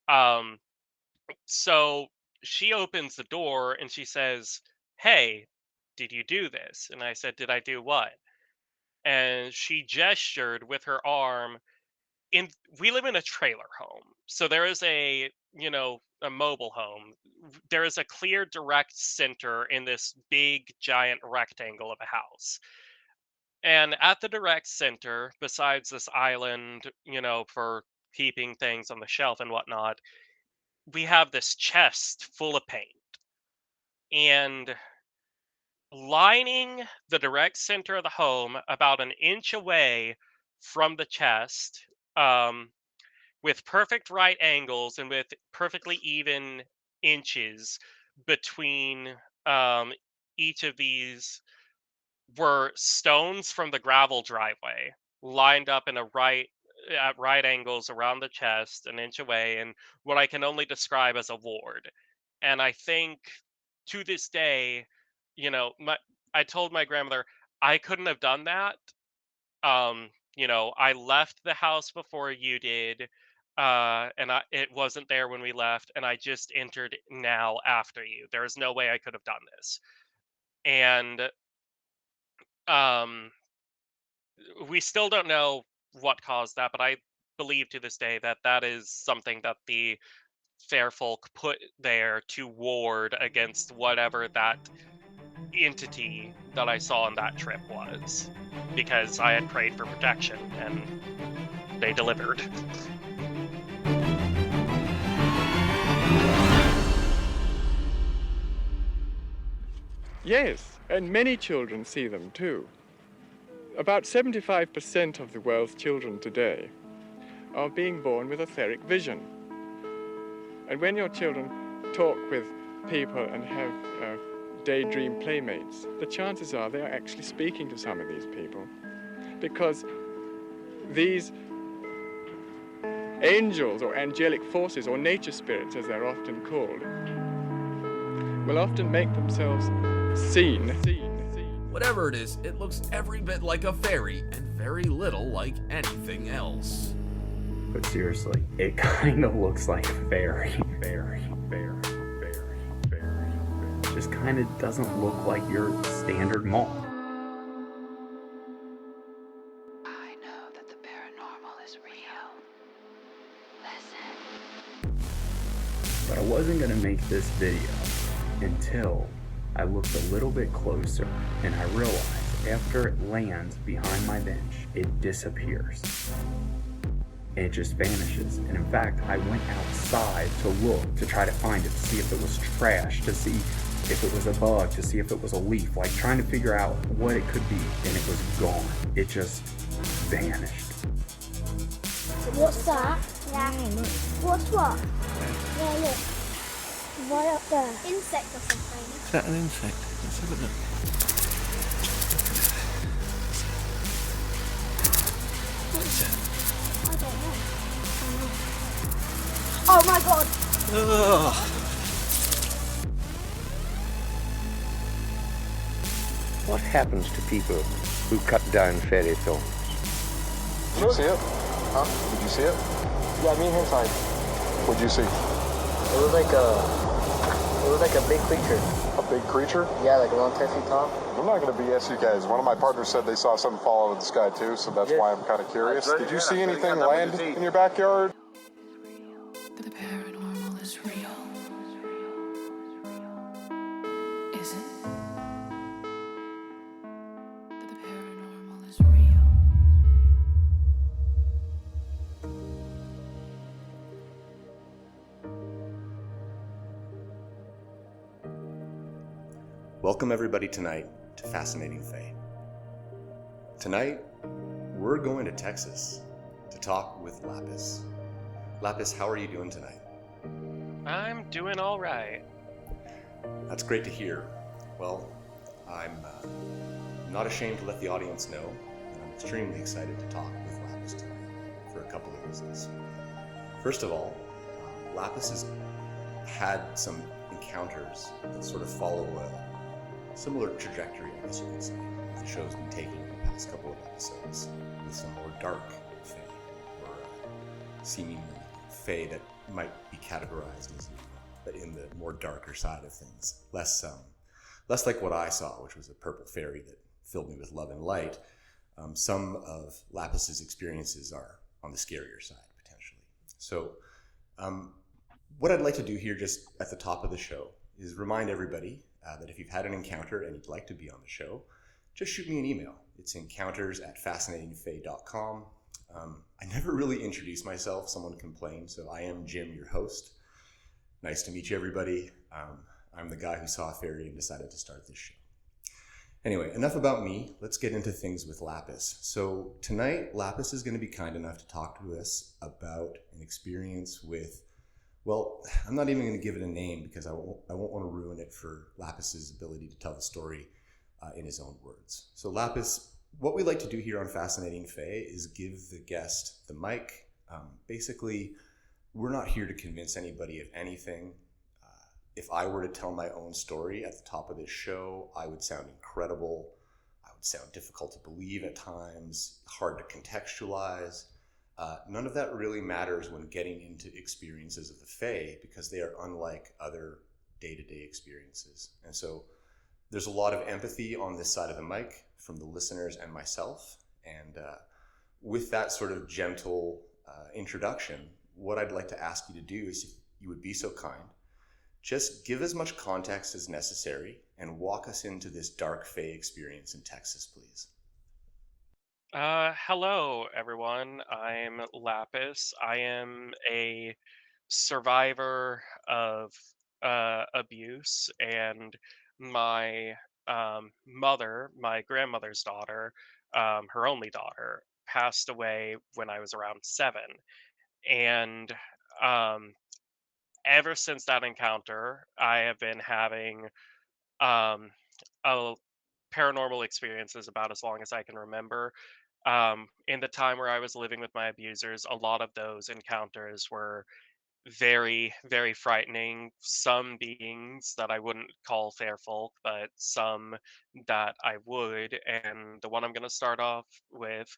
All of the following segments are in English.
Um, so she opens the door and she says, "Hey, did you do this?" And I said, "Did I do what?" And she gestured with her arm in we live in a trailer home. So there is a mobile home. There is a clear direct center in this big giant rectangle of a house. And at the direct center, besides this island, for keeping things on the shelf and whatnot, we have this chest full of paint. And lining the direct center of the home about an inch away from the chest, um, with perfect right angles and with perfectly even inches between each of these were stones from the gravel driveway lined up in a right at right angles around the chest an inch away and what I can only describe as a ward. And I think to this day, my I told my grandmother I couldn't have done that. I left the house before you did, and it wasn't there when we left, and I just entered now after you. There is no way I could have done this. And um, we still don't know what caused that, but I believe to this day that that is something that the fair folk put there to ward against whatever that entity that I saw on that trip was, because I had prayed for protection and they delivered. Yes, and many children see them too. About 75% of the world's children today are being born with etheric vision. And when your children talk with people and have daydream playmates, the chances are they are actually speaking to some of these people. Because these angels or angelic forces or nature spirits, as they're often called, will often make themselves seen. Whatever it is, it looks every bit like a fairy and very little like anything else. But seriously, it kind of looks like a fairy. It just kind of doesn't look like your standard moth. I know that the paranormal is real. Listen. But I wasn't going to make this video until I looked a little bit closer and I realized after it lands behind my bench, it disappears. And it just vanishes. And in fact, I went outside to look, to try to find it, to see if it was trash, to see if it was a bug, to see if it was a leaf, like trying to figure out what it could be, and it was gone. It just vanished. What's that? Yeah. What's what? Yeah, look. Right up there. Insect or something. Is that an insect? Let's have a look. What is it? I don't know. Oh my god! Ugh. What happens to people who cut down fairy thorns? Did you see it? Huh? Did you see it? Yeah, me and him saw it. What'd you see? It was like a big creature. A big creature? Yeah, like around 10 feet tall. I'm not going to BS you guys. One of my partners said they saw something fall out of the sky too, so that's why I'm kind of curious. Did you see anything land in your backyard? The paranormal is real. Is it? The paranormal is real. Welcome everybody tonight to Fascinating Fae. Tonight, we're going to Texas to talk with Lapis. Lapis, how are you doing tonight? I'm doing all right. That's great to hear. Well, I'm not ashamed to let the audience know that I'm extremely excited to talk with Lapis tonight for a couple of reasons. First of all, Lapis has had some encounters that sort of follow a similar trajectory, I guess you could say, the show's been taking in the past couple of episodes with some more dark Fae, or seemingly Fae that might be categorized as in the more darker side of things. Less like what I saw, which was a purple fairy that filled me with love and light. Some of Lapis's experiences are on the scarier side, potentially. So what I'd like to do here just at the top of the show is remind everybody that if you've had an encounter and you'd like to be on the show, just shoot me an email. It's encounters@fascinatingfae.com. I never really introduced myself. Someone complained, so I am Jim, your host. Nice to meet you, everybody. I'm the guy who saw a fairy and decided to start this show. Anyway, enough about me. Let's get into things with Lapis. So tonight, Lapis is going to be kind enough to talk to us about an experience with, well, I'm not even going to give it a name because I won't want to ruin it for Lapis's ability to tell the story in his own words. So Lapis, what we like to do here on Fascinating Fae is give the guest the mic. Basically, we're not here to convince anybody of anything. If I were to tell my own story at the top of this show, I would sound incredible. I would sound difficult to believe at times, hard to contextualize. None of that really matters when getting into experiences of the Fae because they are unlike other day-to-day experiences. And so there's a lot of empathy on this side of the mic from the listeners and myself. And with that sort of gentle introduction, what I'd like to ask you to do is, if you would be so kind, just give as much context as necessary and walk us into this dark Fae experience in Texas, please. Hello, everyone. I'm Lapis. I am a survivor of abuse, and my mother, my grandmother's daughter, her only daughter, passed away when I was around 7. And um, ever since that encounter, I have been having um, a paranormal experiences about as long as I can remember. In the time where I was living with my abusers, a lot of those encounters were very, very frightening. Some beings that I wouldn't call fair folk, but some that I would. And the one I'm going to start off with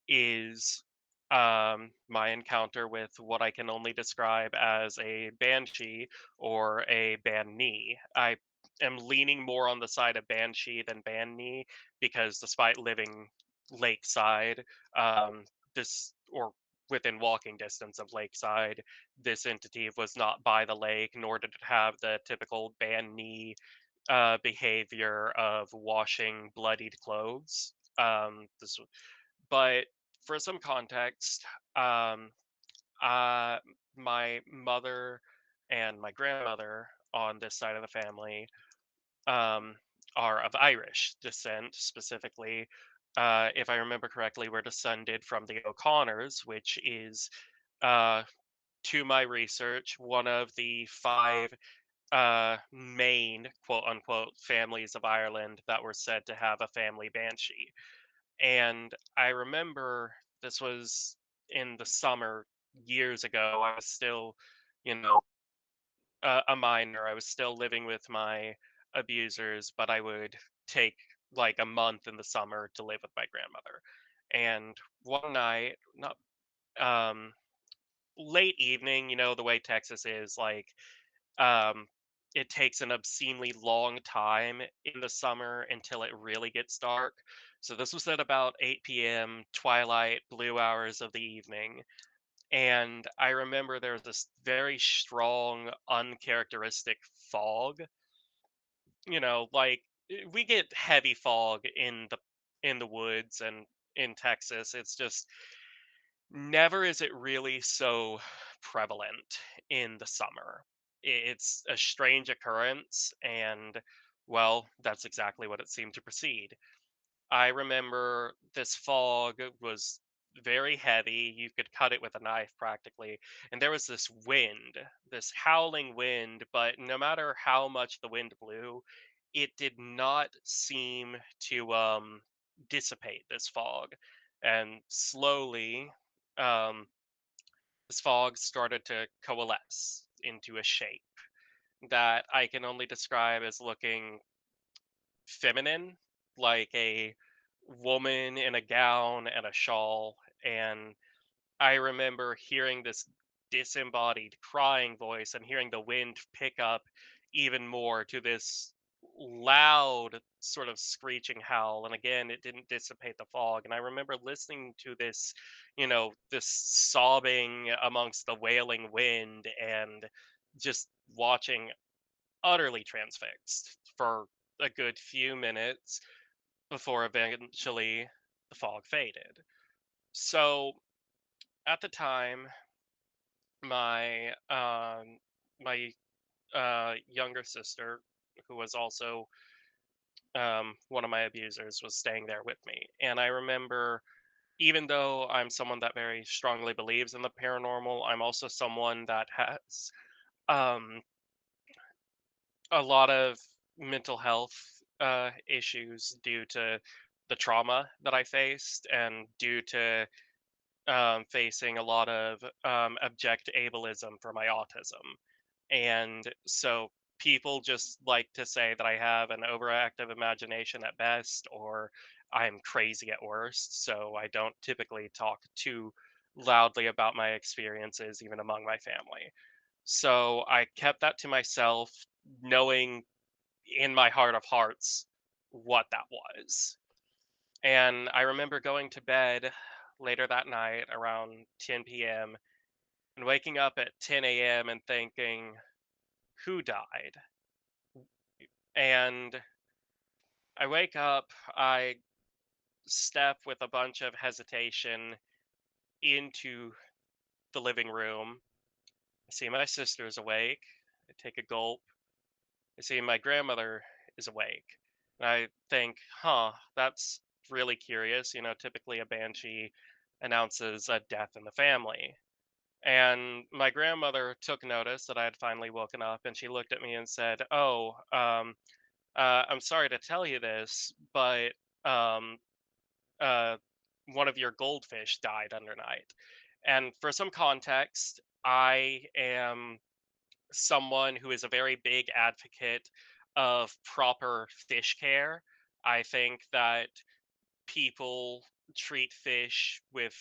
is my encounter with what I can only describe as a banshee or a banni. I am leaning more on the side of banshee than banni because despite living lakeside, um, this or within walking distance of lakeside, this entity was not by the lake, nor did it have the typical banni behavior of washing bloodied clothes. This but for some context, um, uh, my mother and my grandmother on this side of the family um, are of Irish descent, specifically. If I remember correctly, we're descended from the O'Connors, which is, uh, to my research, one of the 5 main quote unquote families of Ireland that were said to have a family banshee. And I remember this was in the summer years ago. I was still, you know, a minor. I was still living with my abusers, but I would take like a month in the summer to live with my grandmother. And one night, not um late evening, the way Texas is, like um it takes an obscenely long time in the summer until it really gets dark. So this was at about 8 p.m., twilight, blue hours of the evening. And I remember there was this very strong, uncharacteristic fog. Like we get heavy fog in the woods and in Texas. It's just never is it really so prevalent in the summer. It's a strange occurrence, and well, that's exactly what it seemed to precede. I remember this fog was very heavy. You could cut it with a knife practically. And there was this wind, this howling wind, but no matter how much the wind blew, it did not seem to dissipate this fog. And slowly, um, this fog started to coalesce into a shape that I can only describe as looking feminine, like a woman in a gown and a shawl. And I remember hearing this disembodied crying voice and hearing the wind pick up even more to this loud sort of screeching howl. And again, it didn't dissipate the fog. And I remember listening to this, this sobbing amongst the wailing wind and just watching utterly transfixed for a good few minutes before eventually the fog faded. So at the time, my my younger sister, who was also one of my abusers, was staying there with me, and I remember, even though I'm someone that very strongly believes in the paranormal, I'm also someone that has um, a lot of mental health issues due to the trauma that I faced and due to facing a lot of abject ableism for my autism. And so people just like to say that I have an overactive imagination at best, or I'm crazy at worst. So I don't typically talk too loudly about my experiences, even among my family. So I kept that to myself, knowing in my heart of hearts what that was. And I remember going to bed later that night around 10 p.m. and waking up at 10 a.m. and thinking, who died? And I wake up, I step with a bunch of hesitation into the living room. I see my sister's awake. I take a gulp. I see my grandmother is awake. And I think, that's really curious. Typically a banshee announces a death in the family. And my grandmother took notice that I had finally woken up, and she looked at me and said, "Oh, I'm sorry to tell you this, but um, uh, one of your goldfish died undernight." And for some context, I am someone who is a very big advocate of proper fish care. I think that people treat fish with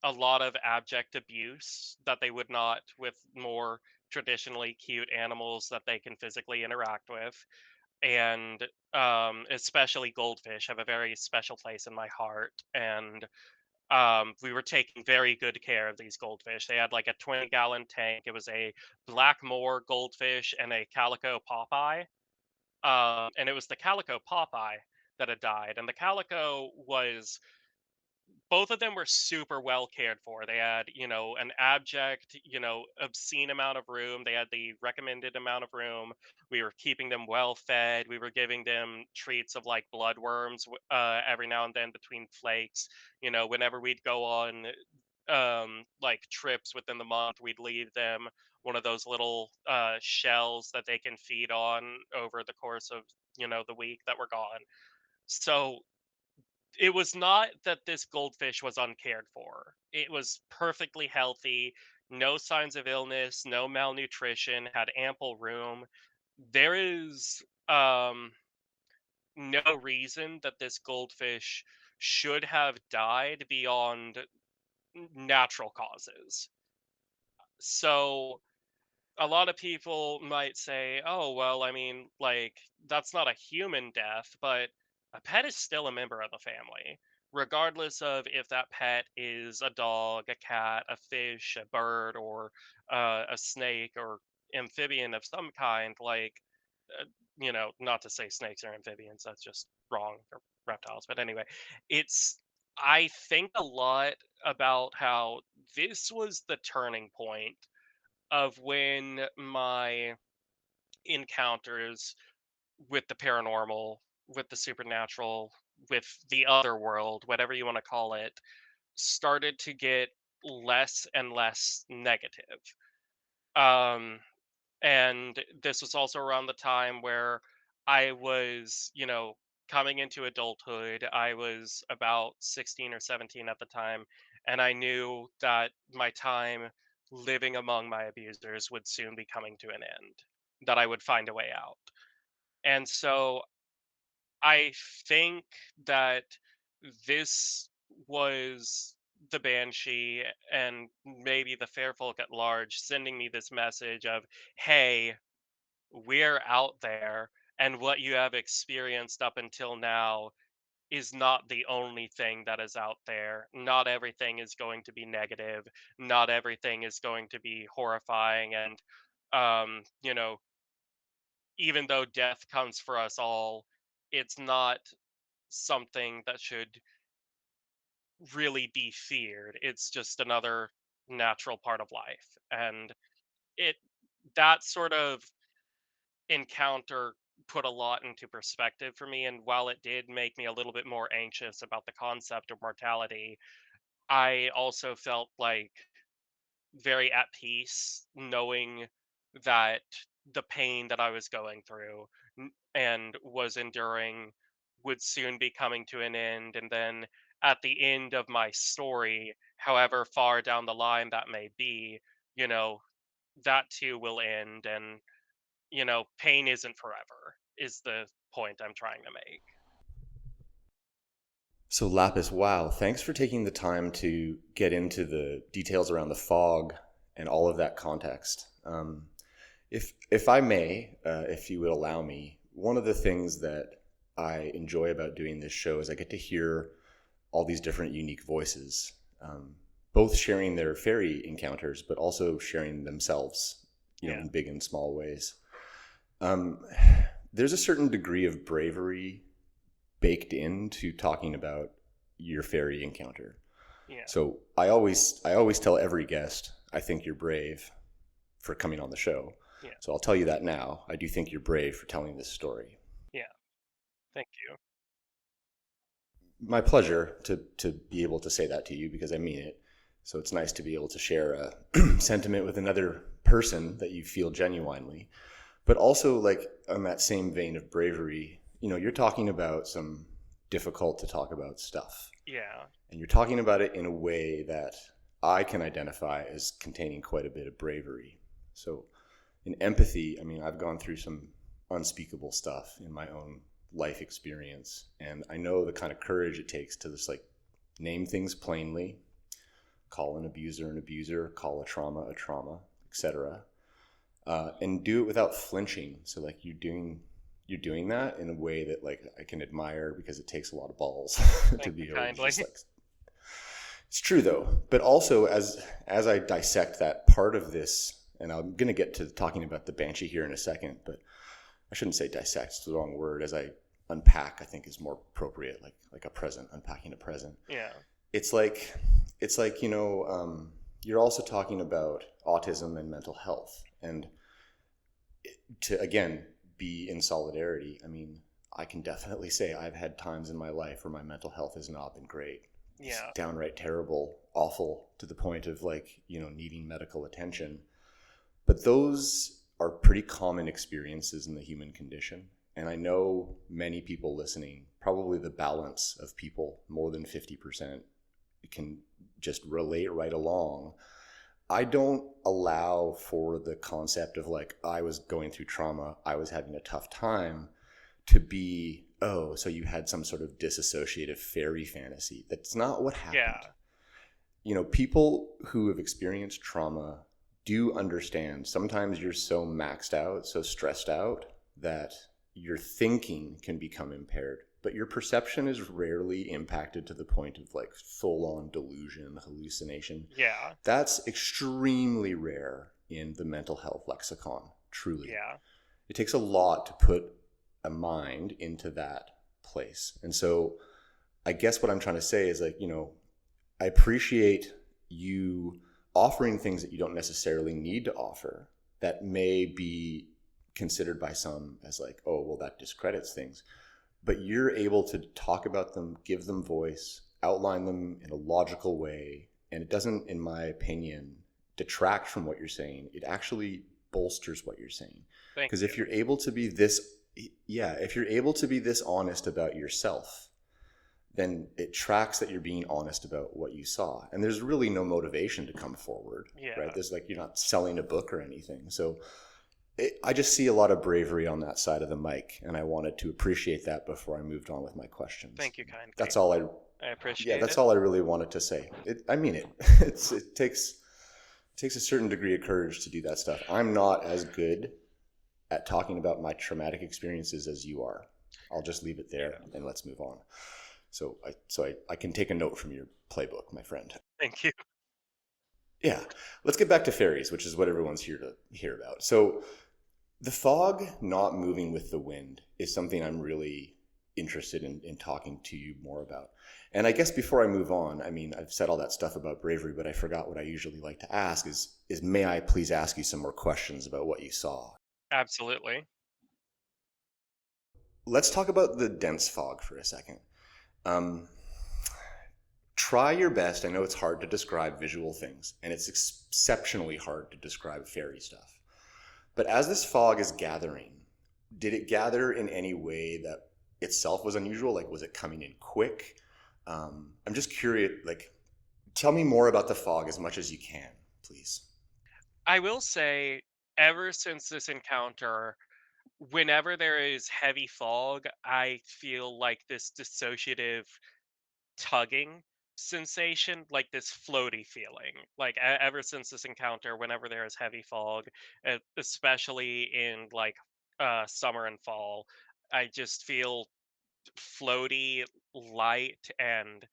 a lot of abject abuse that they would not with more traditionally cute animals that they can physically interact with. And especially goldfish have a very special place in my heart. And we were taking very good care of these goldfish. They had like a 20-gallon tank. It was a black moor goldfish and a calico popeye. And it was the calico popeye that had died. And the calico was, both of them were super well cared for. They had, an abject, obscene amount of room. They had the recommended amount of room. We were keeping them well fed. We were giving them treats of like bloodworms every now and then between flakes. Whenever we'd go on like trips within the month, we'd leave them one of those little shells that they can feed on over the course of, the week that we're gone. So it was not that this goldfish was uncared for. It was perfectly healthy, no signs of illness, no malnutrition, had ample room. There is no reason that this goldfish should have died beyond natural causes. So a lot of people might say, "Oh, well, I mean, like, that's not a human death," but a pet is still a member of the family, regardless of if that pet is a dog, a cat, a fish, a bird, or a snake or amphibian of some kind. Like, uh, not to say snakes are amphibians, that's just wrong, or reptiles. But anyway, it's, I think a lot about how this was the turning point of when my encounters with the paranormal, with the supernatural, with the other world, whatever you want to call it, started to get less and less negative. Um, and this was also around the time where I was, coming into adulthood. I was about 16 or 17 at the time, and I knew that my time living among my abusers would soon be coming to an end, that I would find a way out. And so I think that this was the Banshee and maybe the Fairfolk at large sending me this message of, hey, we're out there, and what you have experienced up until now is not the only thing that is out there. Not everything is going to be negative. Not everything is going to be horrifying. And, you know, even though death comes for us all, it's not something that should really be feared. It's just another natural part of life. And it, that sort of encounter put a lot into perspective for me. And while it did make me a little bit more anxious about the concept of mortality, I also felt like very at peace knowing that the pain that I was going through and was enduring would soon be coming to an end. And then at the end of my story, however far down the line that may be, you know, that too will end. And, pain isn't forever, is the point I'm trying to make. So Lapis, wow, thanks for taking the time to get into the details around the fog and all of that context. If I may, if you would allow me, one of the things that I enjoy about doing this show is I get to hear all these different unique voices, both sharing their fairy encounters, but also sharing themselves, in big and small ways. There's a certain degree of bravery baked into talking about your fairy encounter. Yeah. So I always tell every guest, I think you're brave for coming on the show. Yeah. So I'll tell you that now. I do think you're brave for telling this story. Yeah. Thank you. My pleasure to be able to say that to you, because I mean it. So it's nice to be able to share a sentiment with another person that you feel genuinely. But also, like, on that same vein of bravery, you're talking about some difficult to talk about stuff. Yeah. And you're talking about it in a way that I can identify as containing quite a bit of bravery. So in empathy, I've gone through some unspeakable stuff in my own life experience. And I know the kind of courage it takes to just name things plainly, call an abuser, call a trauma, etc. And do it without flinching. So you're doing that in a way that I can admire, because it takes a lot of balls to be able to just it's true though. But also as I dissect that part of this, and I'm going to get to talking about the Banshee here in a second, but I shouldn't say dissect, it's the wrong word. As I unpack, I think is more appropriate, like a present, unpacking a present. Yeah. It's like you're also talking about autism and mental health, and to again be in solidarity. I can definitely say I've had times in my life where my mental health has not been great. Yeah. It's downright terrible, awful, to the point of needing medical attention. But those are pretty common experiences in the human condition. And I know many people listening, probably the balance of people, more than 50%, can just relate right along. I don't allow for the concept of I was going through trauma, I was having a tough time, to be, oh, so you had some sort of disassociative fairy fantasy. That's not what happened. Yeah. People who have experienced trauma do understand. Sometimes you're so maxed out, so stressed out, that your thinking can become impaired, but your perception is rarely impacted to the point of full-on delusion, hallucination. Yeah. That's extremely rare in the mental health lexicon, truly. Yeah. It takes a lot to put a mind into that place. And so I guess what I'm trying to say is I appreciate you offering things that you don't necessarily need to offer, that may be considered by some as oh, well, that discredits things. But you're able to talk about them, give them voice, outline them in a logical way. And it doesn't, in my opinion, detract from what you're saying. It actually bolsters what you're saying. Because if you're able to be if you're able to be this honest about yourself, then it tracks that you're being honest about what you saw. And there's really no motivation to come forward, right? There's you're not selling a book or anything. So I just see a lot of bravery on that side of the mic, and I wanted to appreciate that before I moved on with my questions. Thank you kindly. That's all I Yeah, appreciate that's it. all I really wanted to say. I mean it. It takes a certain degree of courage to do that stuff. I'm not as good at talking about my traumatic experiences as you are. I'll just leave it there Yeah. and let's move on. So I can take a note from your playbook, my friend. Thank you. Yeah, let's get back to fairies, which is what everyone's here to hear about. So the fog not moving with the wind is something I'm really interested in talking to you more about. And I guess before I move on, I mean, I've said all that stuff about bravery, but I forgot what I usually like to ask is may I please ask you some more questions about what you saw? Absolutely. Let's talk about the dense fog for a second. Um, Try your best. I know it's hard to describe visual things, and it's exceptionally hard to describe fairy stuff. But as this fog is gathering, did it gather in any way that itself was unusual? Like, was it coming in quick? I'm just curious. Like, tell me more about the fog as much as you can, please. I will say, ever since this encounter, whenever there is heavy fog, I feel like this dissociative tugging sensation, like this floaty feeling. Like ever since this encounter, whenever there is heavy fog, especially in like summer and fall, I just feel floaty, light, and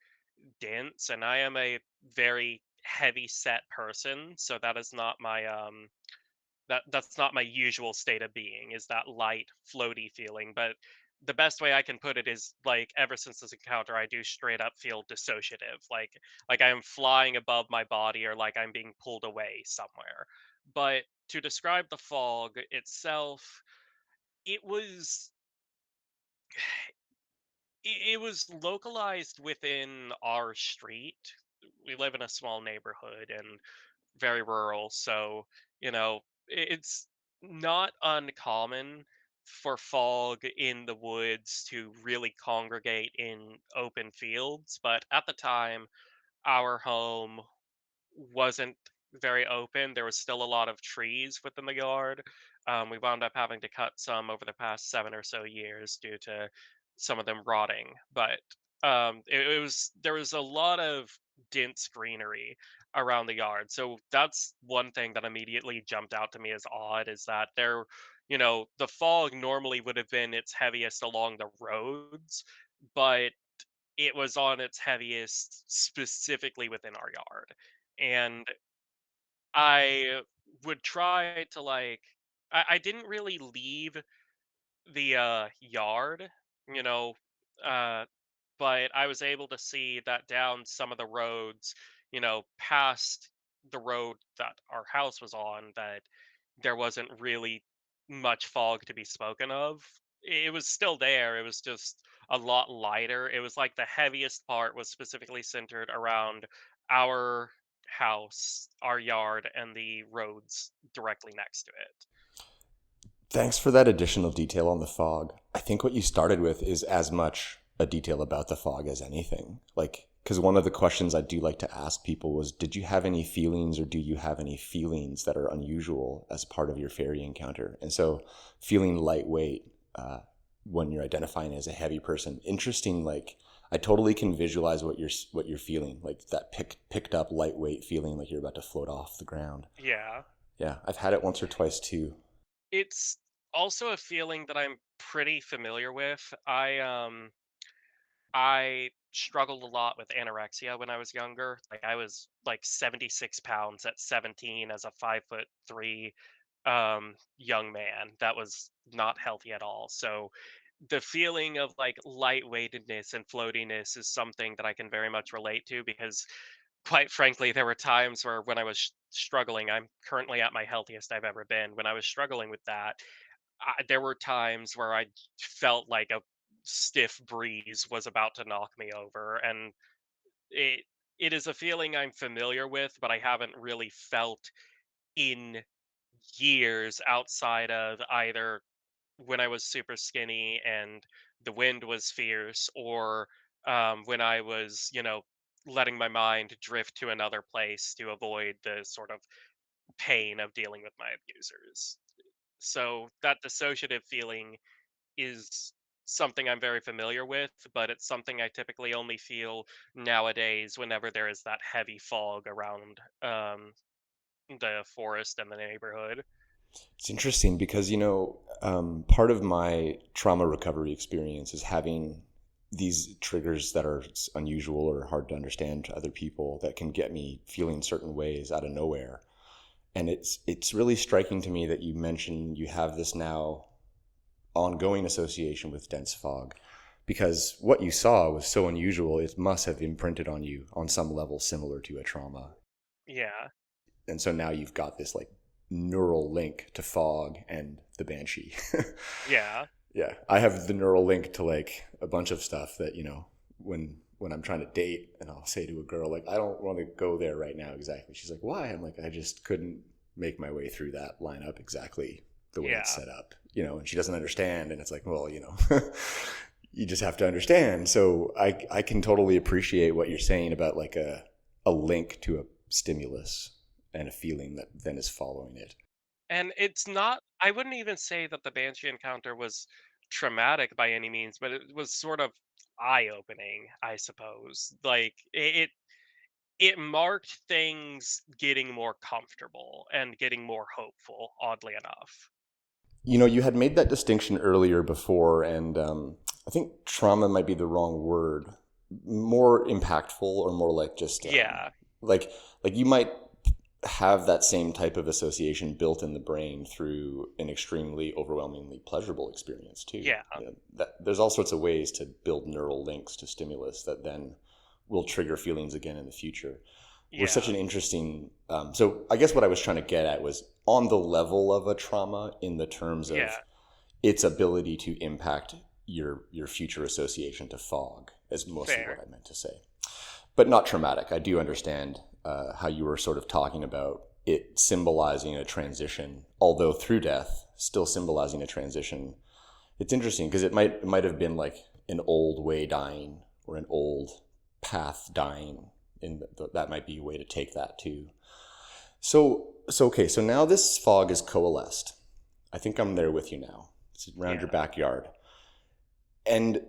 dense. And I am a very heavy set person, so that is not my that's not my usual state of being, is that light floaty feeling. But the best way I can put it is like ever since this encounter I do straight up feel dissociative, like I'm flying above my body or like I'm being pulled away somewhere. But to describe the fog itself, it was it was localized within our street. We live in a small neighborhood and very rural, so it's not uncommon for fog in the woods to really congregate in open fields. But at the time, our home wasn't very open. There was still a lot of trees within the yard. We wound up having to cut some over the past 7 or so years due to some of them rotting. But it was there was a lot of dense greenery around the yard. So that's one thing that immediately jumped out to me as odd, is that the fog normally would have been its heaviest along the roads, but it was on its heaviest specifically within our yard. And I would try to I didn't really leave the yard, you know, uh but I was able to see that down some of the roads, past the road that our house was on, that there wasn't really much fog to be spoken of. It was still there. It was just a lot lighter. It was like the heaviest part was specifically centered around our house, our yard, and the roads directly next to it. Thanks for that additional detail on the fog. I think what you started with is as much a detail about the fog as anything. Like, because one of the questions I do like to ask people was, did you have any feelings or do you have any feelings that are unusual as part of your fairy encounter? And so feeling lightweight when you're identifying as a heavy person, interesting. Like, I totally can visualize what you're feeling, like that picked up lightweight feeling, like you're about to float off the ground. Yeah. Yeah, I've had it once or twice too. It's also a feeling that I'm pretty familiar with. I struggled a lot with anorexia when I was younger. Like I was like 76 pounds at 17 as a 5'3" young man. That was not healthy at all. So the feeling of like lightweightedness and floatiness is something that I can very much relate to, because quite frankly there were times where when I was struggling, I'm currently at my healthiest I've ever been. When I was struggling with that, there were times where I felt like a stiff breeze was about to knock me over, and it it is a feeling I'm familiar with, but I haven't really felt in years outside of either when I was super skinny and the wind was fierce, or when I was, letting my mind drift to another place to avoid the sort of pain of dealing with my abusers. So that dissociative feeling is something I'm very familiar with, but it's something I typically only feel nowadays whenever there is that heavy fog around the forest and the neighborhood. It's interesting because, part of my trauma recovery experience is having these triggers that are unusual or hard to understand to other people that can get me feeling certain ways out of nowhere. And it's really striking to me that you mentioned you have this now ongoing association with dense fog, because what you saw was so unusual, it must have imprinted on you on some level similar to a trauma. Yeah. And so now you've got this like neural link to fog and the banshee. Yeah. Yeah, I have the neural link to like a bunch of stuff that, when I'm trying to date and I'll say to a girl, like, I don't want to go there right now exactly. She's like, why? I'm like, I just couldn't make my way through that lineup exactly the way it's set up, and she doesn't understand. And it's like, well, you just have to understand. So I can totally appreciate what you're saying about like a link to a stimulus and a feeling that then is following it. And it's not, I wouldn't even say that the Banshee encounter was traumatic by any means, but it was sort of eye-opening, I suppose. Like it marked things getting more comfortable and getting more hopeful, oddly enough. You had made that distinction earlier before, and I think trauma might be the wrong word. More impactful, or more like just like you might have that same type of association built in the brain through an extremely overwhelmingly pleasurable experience too. Yeah. There's all sorts of ways to build neural links to stimulus that then will trigger feelings again in the future. We're such an interesting so I guess what I was trying to get at was on the level of a trauma in the terms of its ability to impact your future association to fog, is mostly what I meant to say. But not traumatic. I do understand how you were sort of talking about it symbolizing a transition, although through death, still symbolizing a transition. It's interesting because it might have been like an old way dying or an old path dying, and that might be a way to take that too. So okay, so now this fog is coalesced. I think I'm there with you now. It's around your backyard. And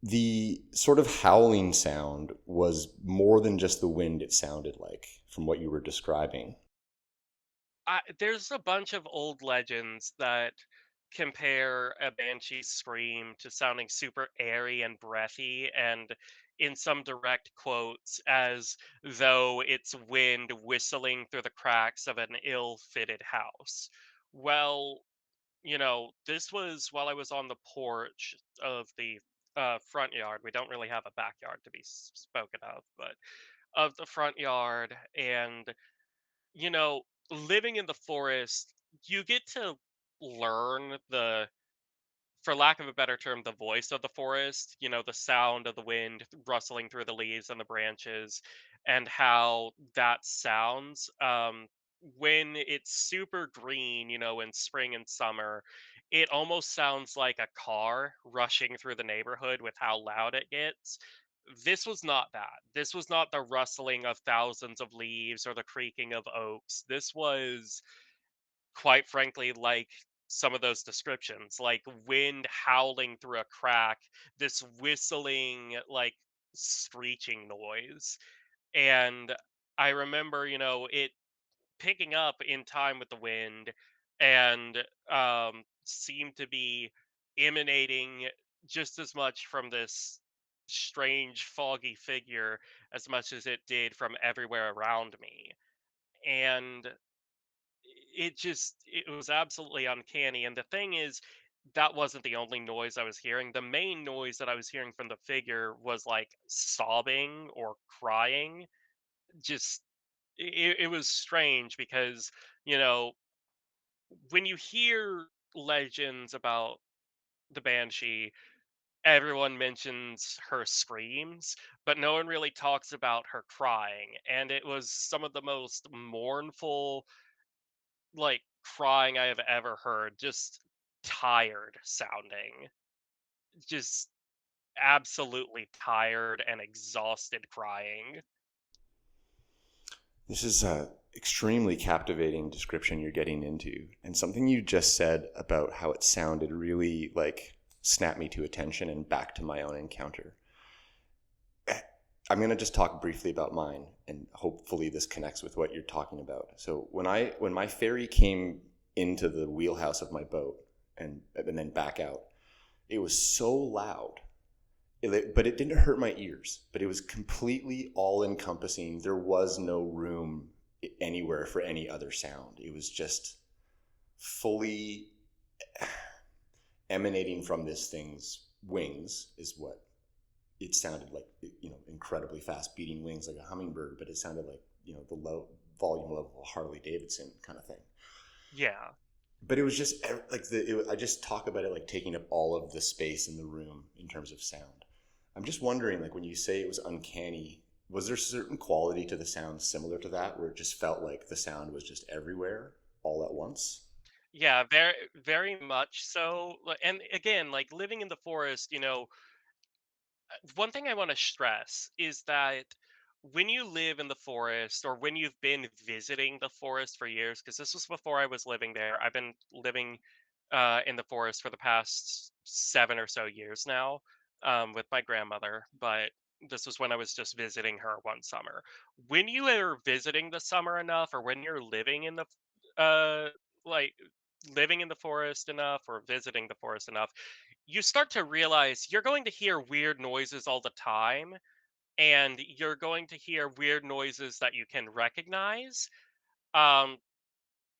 the sort of howling sound was more than just the wind, it sounded like, from what you were describing. There's a bunch of old legends that compare a banshee's scream to sounding super airy and breathy, and in some direct quotes, as though it's wind whistling through the cracks of an ill-fitted house. Well, this was while I was on the porch of the front yard. We don't really have a backyard to be spoken of, but of the front yard. And, you know, living in the forest, you get to learn for lack of a better term, the voice of the forest, the sound of the wind rustling through the leaves and the branches, and how that sounds. When it's super green, in spring and summer, it almost sounds like a car rushing through the neighborhood with how loud it gets. This was not that. This was not the rustling of thousands of leaves or the creaking of oaks. This was, quite frankly, like some of those descriptions, like wind howling through a crack, this whistling, like screeching noise. And I remember, it picking up in time with the wind, and seemed to be emanating just as much from this strange foggy figure as much as it did from everywhere around me. And it was absolutely uncanny. And the thing is, that wasn't the only noise I was hearing. The main noise that I was hearing from the figure was like sobbing or crying. Just it was strange because, you know when you hear legends about the banshee, everyone mentions her screams, but no one really talks about her crying. And it was some of the most mournful, like, crying I have ever heard. Just tired sounding. Just absolutely tired and exhausted crying. This is a extremely captivating description you're getting into, and something you just said about how it sounded really like snap me to attention and back to my own encounter. I'm going to just talk briefly about mine, and hopefully this connects with what you're talking about. So when my fairy came into the wheelhouse of my boat and then back out, it was so loud, but it didn't hurt my ears, but it was completely all-encompassing. There was no room anywhere for any other sound. It was just fully emanating from this thing's wings is what it sounded like, incredibly fast beating wings like a hummingbird, but it sounded like, the low volume level Harley Davidson kind of thing. Yeah. But it was just like I just talk about it like taking up all of the space in the room in terms of sound. I'm just wondering, like when you say it was uncanny, was there a certain quality to the sound similar to that, where it just felt like the sound was just everywhere all at once? Yeah, very, very much so. And again, like living in the forest, one thing I want to stress is that when you live in the forest or when you've been visiting the forest for years, because this was before I was living there, I've been living in the forest for the past 7 or so years now with my grandmother, but this was when I was just visiting her one summer. When you are visiting the summer enough, or when you're living in the like living in the forest enough or visiting the forest enough, you start to realize you're going to hear weird noises all the time, and you're going to hear weird noises that you can recognize. Um,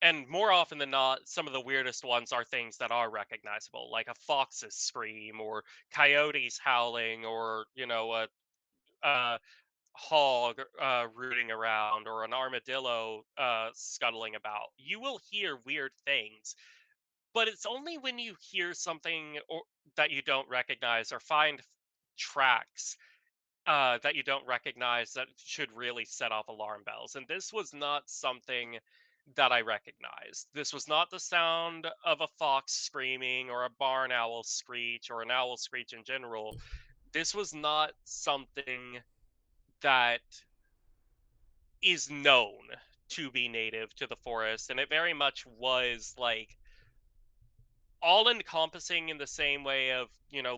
and more often than not, some of the weirdest ones are things that are recognizable, like a fox's scream, or coyotes howling, or a hog rooting around, or an armadillo scuttling about. You will hear weird things, but it's only when you hear something that you don't recognize, or find tracks that you don't recognize, that should really set off alarm bells. And this was not something that I recognized. This was not the sound of a fox screaming, or a barn owl screech, or an owl screech in general. This was not something that is known to be native to the forest, and it very much was like all encompassing in the same way of,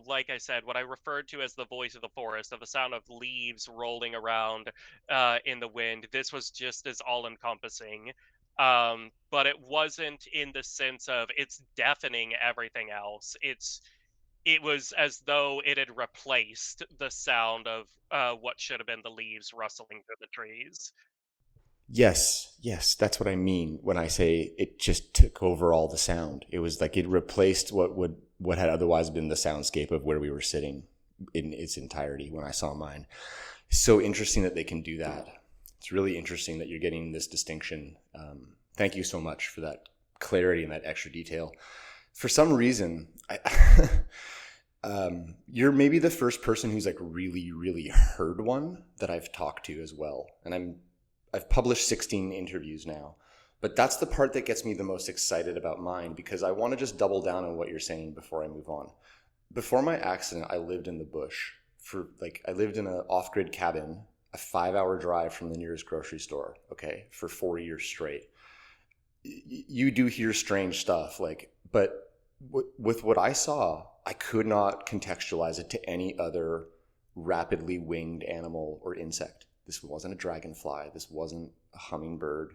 like I said, what I referred to as the voice of the forest, of the sound of leaves rolling around in the wind. This was just as all encompassing. But it wasn't in the sense of it's deafening everything else. It was as though it had replaced the sound of what should have been the leaves rustling through the trees. Yes, that's what I mean when I say it just took over all the sound. It was like it replaced what had otherwise been the soundscape of where we were sitting in its entirety when I saw mine. It's so interesting that they can do that. It's really interesting that you're getting this distinction. Thank you so much for that clarity and that extra detail. For some reason, you're maybe the first person who's like really, really heard one that I've talked to as well. And I've published 16 interviews now, but that's the part that gets me the most excited about mine, because I want to just double down on what you're saying before I move on. Before my accident, I lived in the bush I lived in an off-grid cabin, a 5-hour drive from the nearest grocery store, okay, for 4 years straight. You do hear strange stuff, but with what I saw, I could not contextualize it to any other rapidly winged animal or insect. This wasn't a dragonfly. This wasn't a hummingbird.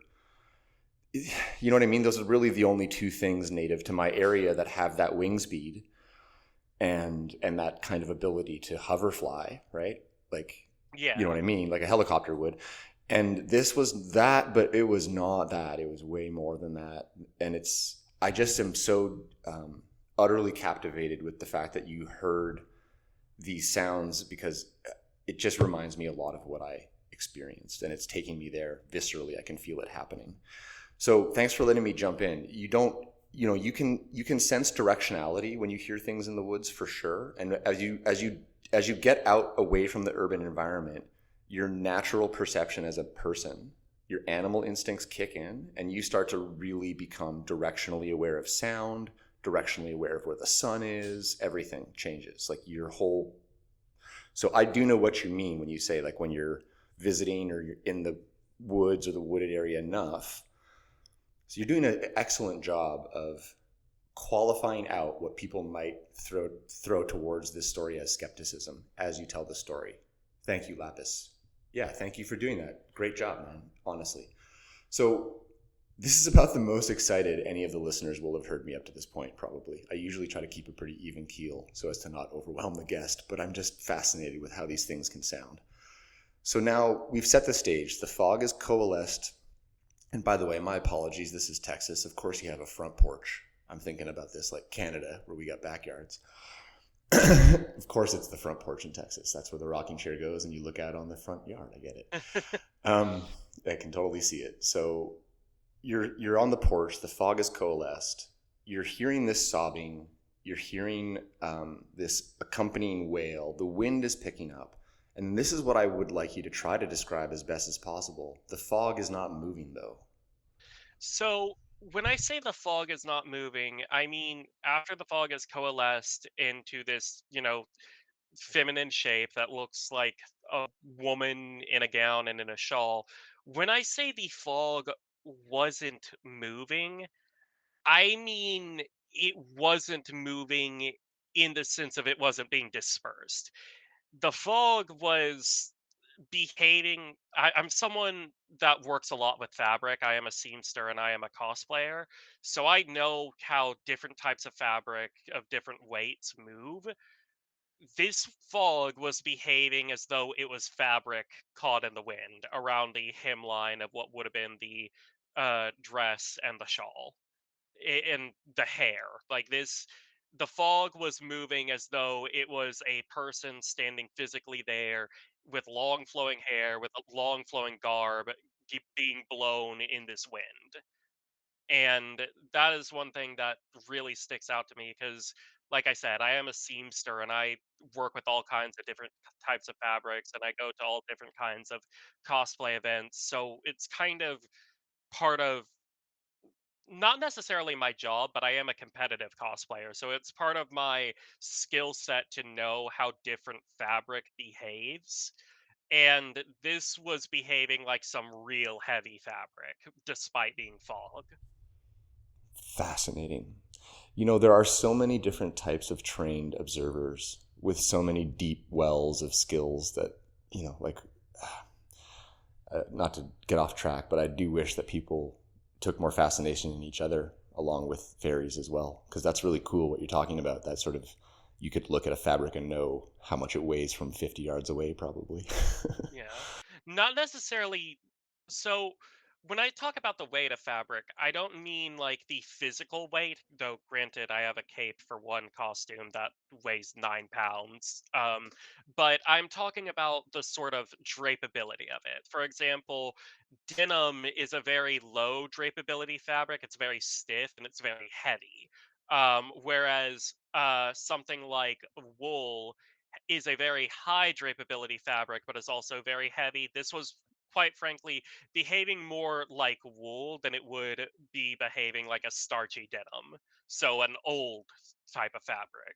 You know what I mean? Those are really the only two things native to my area that have that wing speed and that kind of ability to hover fly, right? Yeah. You know what I mean? Like a helicopter would. And this was that, but it was not that. It was way more than that. And I just am so utterly captivated with the fact that you heard these sounds, because it just reminds me a lot of what I experienced, and it's taking me there viscerally. I can feel it happening. So thanks for letting me jump in. You can sense directionality when you hear things in the woods, for sure. And as you get out away from the urban environment, your natural perception as a person, your animal instincts kick in, and you start to really become directionally aware of sound, directionally aware of where the sun is. Everything changes, like your whole. So I do know what you mean when you say, like, when you're visiting or you're in the woods or the wooded area enough. So you're doing an excellent job of qualifying out what people might throw towards this story as skepticism as you tell the story. Thank you, Lapis. Yeah, thank you for doing that. Great job, man, honestly. So this is about the most excited any of the listeners will have heard me up to this point, probably. I usually try to keep a pretty even keel so as to not overwhelm the guest, but I'm just fascinated with how these things can sound. So now we've set the stage. The fog is coalesced. And by the way, my apologies, this is Texas. Of course you have a front porch. I'm thinking about this like Canada, where we got backyards. Of course it's the front porch in Texas. That's where the rocking chair goes and you look out on the front yard. I get it. I can totally see it. So you're on the porch, the fog is coalesced, you're hearing this sobbing, you're hearing this accompanying wail, the wind is picking up, and this is what I would like you to try to describe as best as possible. The fog is not moving though. So when I say the fog is not moving, I mean after the fog has coalesced into this, feminine shape that looks like a woman in a gown and in a shawl. When I say the fog wasn't moving, I mean it wasn't moving in the sense of it wasn't being dispersed. The fog was behaving. I'm someone that works a lot with fabric. I am a seamster and I am a cosplayer. So I know how different types of fabric of different weights move. This fog was behaving as though it was fabric caught in the wind around the hemline of what would have been the dress and the shawl and the hair. Like this, the fog was moving as though it was a person standing physically there with long flowing hair, with a long flowing garb, being blown in this wind. And that is one thing that really sticks out to me because, like I said, I am a seamster and I work with all kinds of different types of fabrics and I go to all different kinds of cosplay events. So it's kind of part of not necessarily my job, but I am a competitive cosplayer. So it's part of my skill set to know how different fabric behaves. And this was behaving like some real heavy fabric despite being fog. Fascinating. You know, there are so many different types of trained observers with so many deep wells of skills that, like, not to get off track, but I do wish that people took more fascination in each other along with fairies as well, because that's really cool what you're talking about. That sort of, you could look at a fabric and know how much it weighs from 50 yards away, probably. Yeah. Not necessarily. So, when I talk about the weight of fabric, I don't mean like the physical weight, though granted, I have a cape for one costume that weighs 9 pounds. But I'm talking about the sort of drapability of it. For example, denim is a very low drapability fabric, it's very stiff and it's very heavy. Whereas something like wool is a very high drapability fabric, but is also very heavy. This was, quite frankly, behaving more like wool than it would be behaving like a starchy denim. So, an old type of fabric.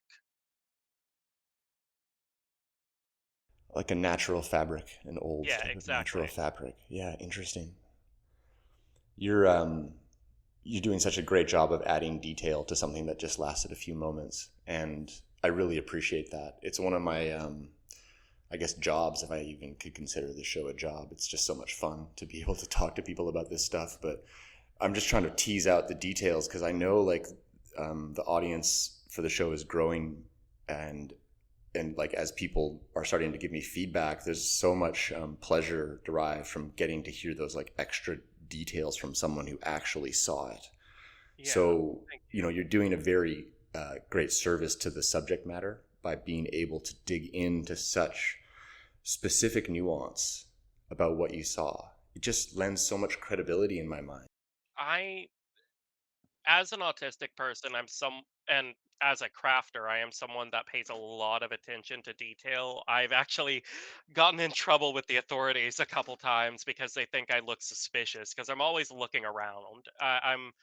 Like a natural fabric, an old Yeah, type of natural exactly. fabric. Yeah, interesting. You're doing such a great job of adding detail to something that just lasted a few moments, and I really appreciate that. It's one of my I guess jobs, if I even could consider the show a job. It's just so much fun to be able to talk to people about this stuff, but I'm just trying to tease out the details because I know like the audience for the show is growing, and like as people are starting to give me feedback, there's so much pleasure derived from getting to hear those like extra details from someone who actually saw it. Yeah, So thank you. you're doing a very great service to the subject matter by being able to dig into such specific nuance about what you saw. It just lends so much credibility in my mind. I as an autistic person, and as a crafter, I am someone that pays a lot of attention to detail. I've actually gotten in trouble with the authorities a couple times because they think I look suspicious because I'm always looking around. I'm,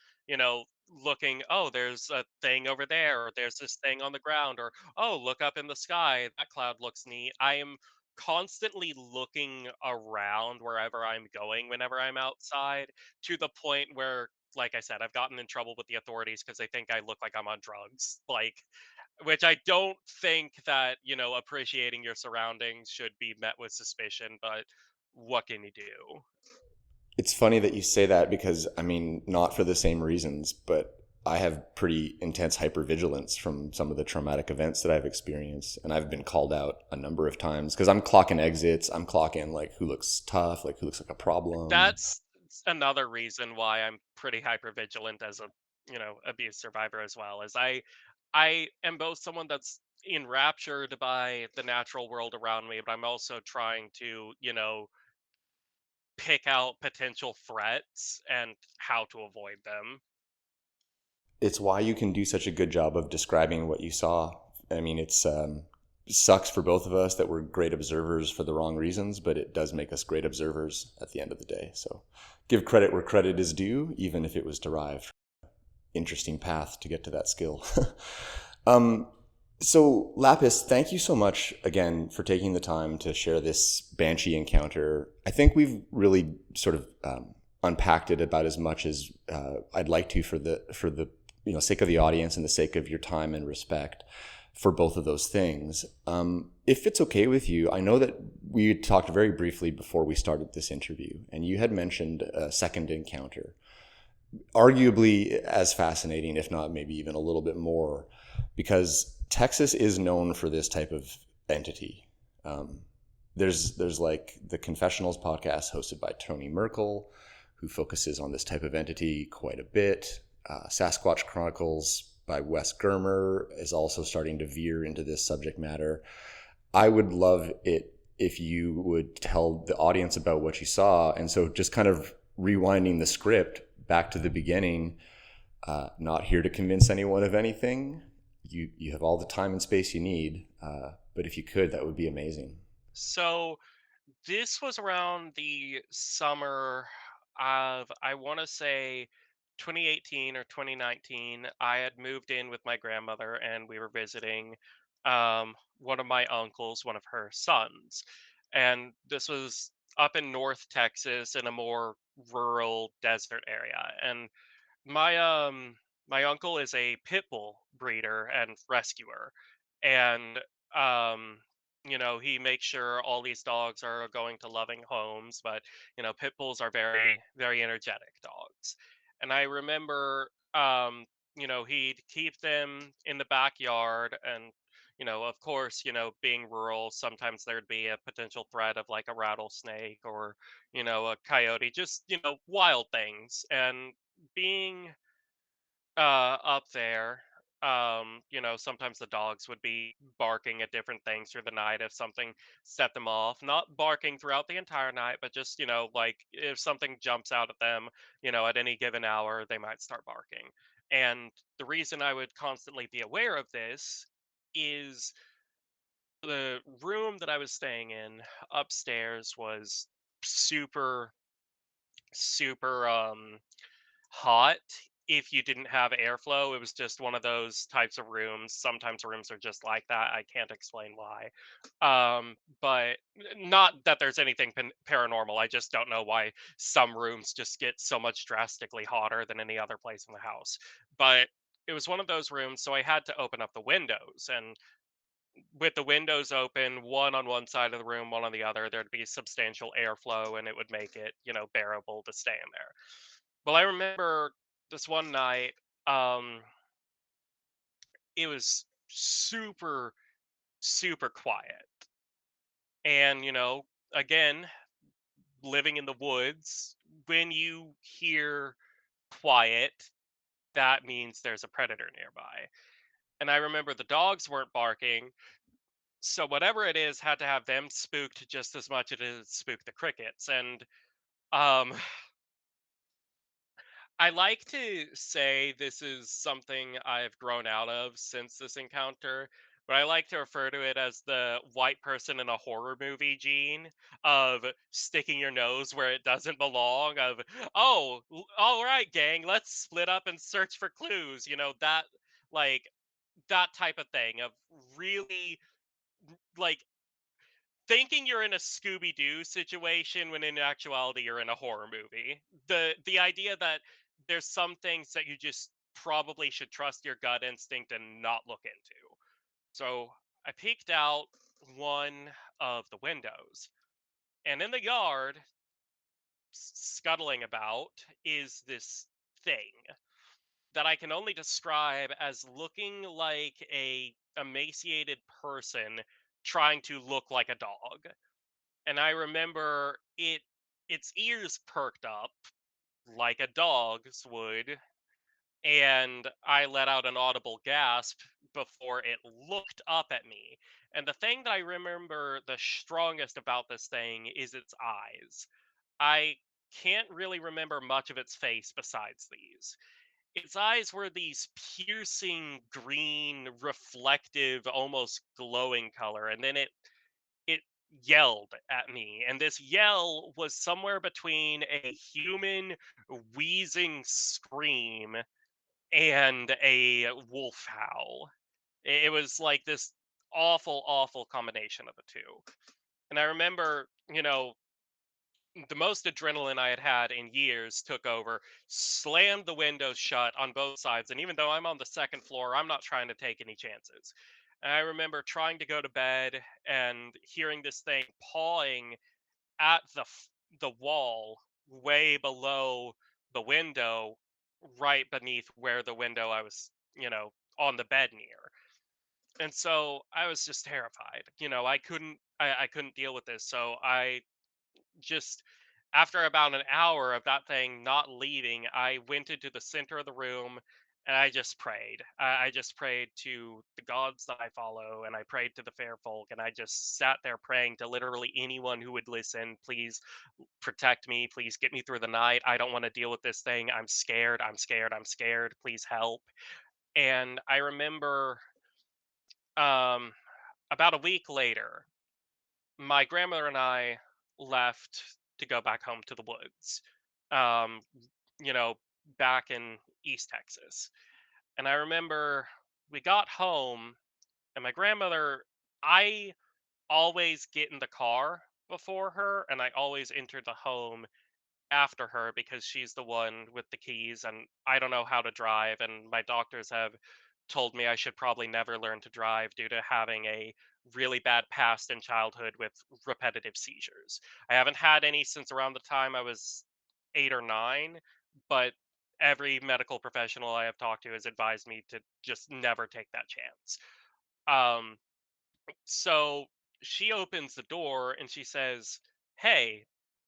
looking, oh, there's a thing over there, or there's this thing on the ground, or oh, look up in the sky, that cloud looks neat. I am constantly looking around wherever I'm going whenever I'm outside to the point where like I said, I've gotten in trouble with the authorities because they think I look like I'm on drugs. Like, which I don't think that, appreciating your surroundings should be met with suspicion, but what can you do? It's funny that you say that because, I mean, not for the same reasons, but I have pretty intense hypervigilance from some of the traumatic events that I've experienced. And I've been called out a number of times because I'm clocking exits. I'm clocking like who looks tough, like who looks like a problem. That's another reason why I'm pretty hyper vigilant as a, abuse survivor as well. Is I am both someone that's enraptured by the natural world around me, but I'm also trying to, pick out potential threats and how to avoid them. It's why you can do such a good job of describing what you saw. I mean, it sucks for both of us that we're great observers for the wrong reasons, but it does make us great observers at the end of the day. So give credit where credit is due, even if it was derived. Interesting path to get to that skill. um, so Lapis, thank you so much again for taking the time to share this banshee encounter. I think we've really sort of unpacked it about as much as I'd like to for the sake of the audience and the sake of your time and respect for both of those things. If it's okay with you, I know that we talked very briefly before we started this interview, and you had mentioned a second encounter, arguably as fascinating, if not maybe even a little bit more, because Texas is known for this type of entity. There's like the Confessionals podcast hosted by Tony Merkel, who focuses on this type of entity quite a bit. Sasquatch Chronicles by Wes Germer is also starting to veer into this subject matter. I would love it if you would tell the audience about what you saw. And so just kind of rewinding the script back to the beginning, not here to convince anyone of anything. You have all the time and space you need, but if you could, that would be amazing. So this was around the summer of, I want to say, 2018 or 2019. I had moved in with my grandmother and we were visiting one of my uncles, one of her sons. And this was up in North Texas in a more rural desert area. And my uncle is a pit bull breeder and rescuer, and um he makes sure all these dogs are going to loving homes, but pit bulls are very very energetic dogs. And I remember he'd keep them in the backyard, and of course, being rural, sometimes there'd be a potential threat of like a rattlesnake or a coyote, just wild things. And being up there, sometimes the dogs would be barking at different things through the night if something set them off. Not barking throughout the entire night, but just, like if something jumps out at them, at any given hour, they might start barking. And the reason I would constantly be aware of this is the room that I was staying in upstairs was super, super hot if you didn't have airflow. It was just one of those types of rooms. Sometimes rooms are just like that. I can't explain why. But not that there's anything paranormal. I just don't know why some rooms just get so much drastically hotter than any other place in the house. But it was one of those rooms, so I had to open up the windows. And with the windows open, one on one side of the room, one on the other, there'd be substantial airflow, and it would make it, bearable to stay in there. Well, I remember this one night, um, it was super, super quiet. And, again, living in the woods, when you hear quiet, that means there's a predator nearby. And I remember the dogs weren't barking, so whatever it is had to have them spooked just as much as it spooked the crickets. And um I like to say this is something I've grown out of since this encounter, but I like to refer to it as the white person in a horror movie gene of sticking your nose where it doesn't belong. Of, oh, all right, gang, let's split up and search for clues. Like that type of thing of really like thinking you're in a Scooby Doo situation when in actuality you're in a horror movie. The idea that there's some things that you just probably should trust your gut instinct and not look into. So I peeked out one of the windows, and in the yard, scuttling about, is this thing that I can only describe as looking like a emaciated person trying to look like a dog. And I remember its ears perked up like a dog's would, and I let out an audible gasp before it looked up at me. And the thing that I remember the strongest about this thing is its eyes. I can't really remember much of its face besides these. Its eyes were these piercing green, reflective, almost glowing color, and then it yelled at me, and this yell was somewhere between a human wheezing scream and a wolf howl. It was like this awful, awful combination of the two. And I remember, the most adrenaline I had had in years took over, slammed the windows shut on both sides, and even though I'm on the second floor, I'm not trying to take any chances. And I remember trying to go to bed and hearing this thing pawing at the wall way below the window, right beneath where the window I was, on the bed near. And so I was just terrified. I couldn't deal with this. So I just, after about an hour of that thing not leaving, I went into the center of the room and I just prayed. I just prayed to the gods that I follow, and I prayed to the fair folk, and I just sat there praying to literally anyone who would listen. Please protect me. Please get me through the night. I don't want to deal with this thing. I'm scared. I'm scared. I'm scared. Please help. And I remember, um, about a week later, my grandmother and I left to go back home to the woods, um, you know, back in East Texas. And I remember we got home, and my grandmother, I always get in the car before her, and I always enter the home after her because she's the one with the keys, and I don't know how to drive, and my doctors have told me I should probably never learn to drive due to having a really bad past in childhood with repetitive seizures. I haven't had any since around the time I was 8 or 9, but every medical professional I have talked to has advised me to just never take that chance. Um so she opens the door and she says, "Hey,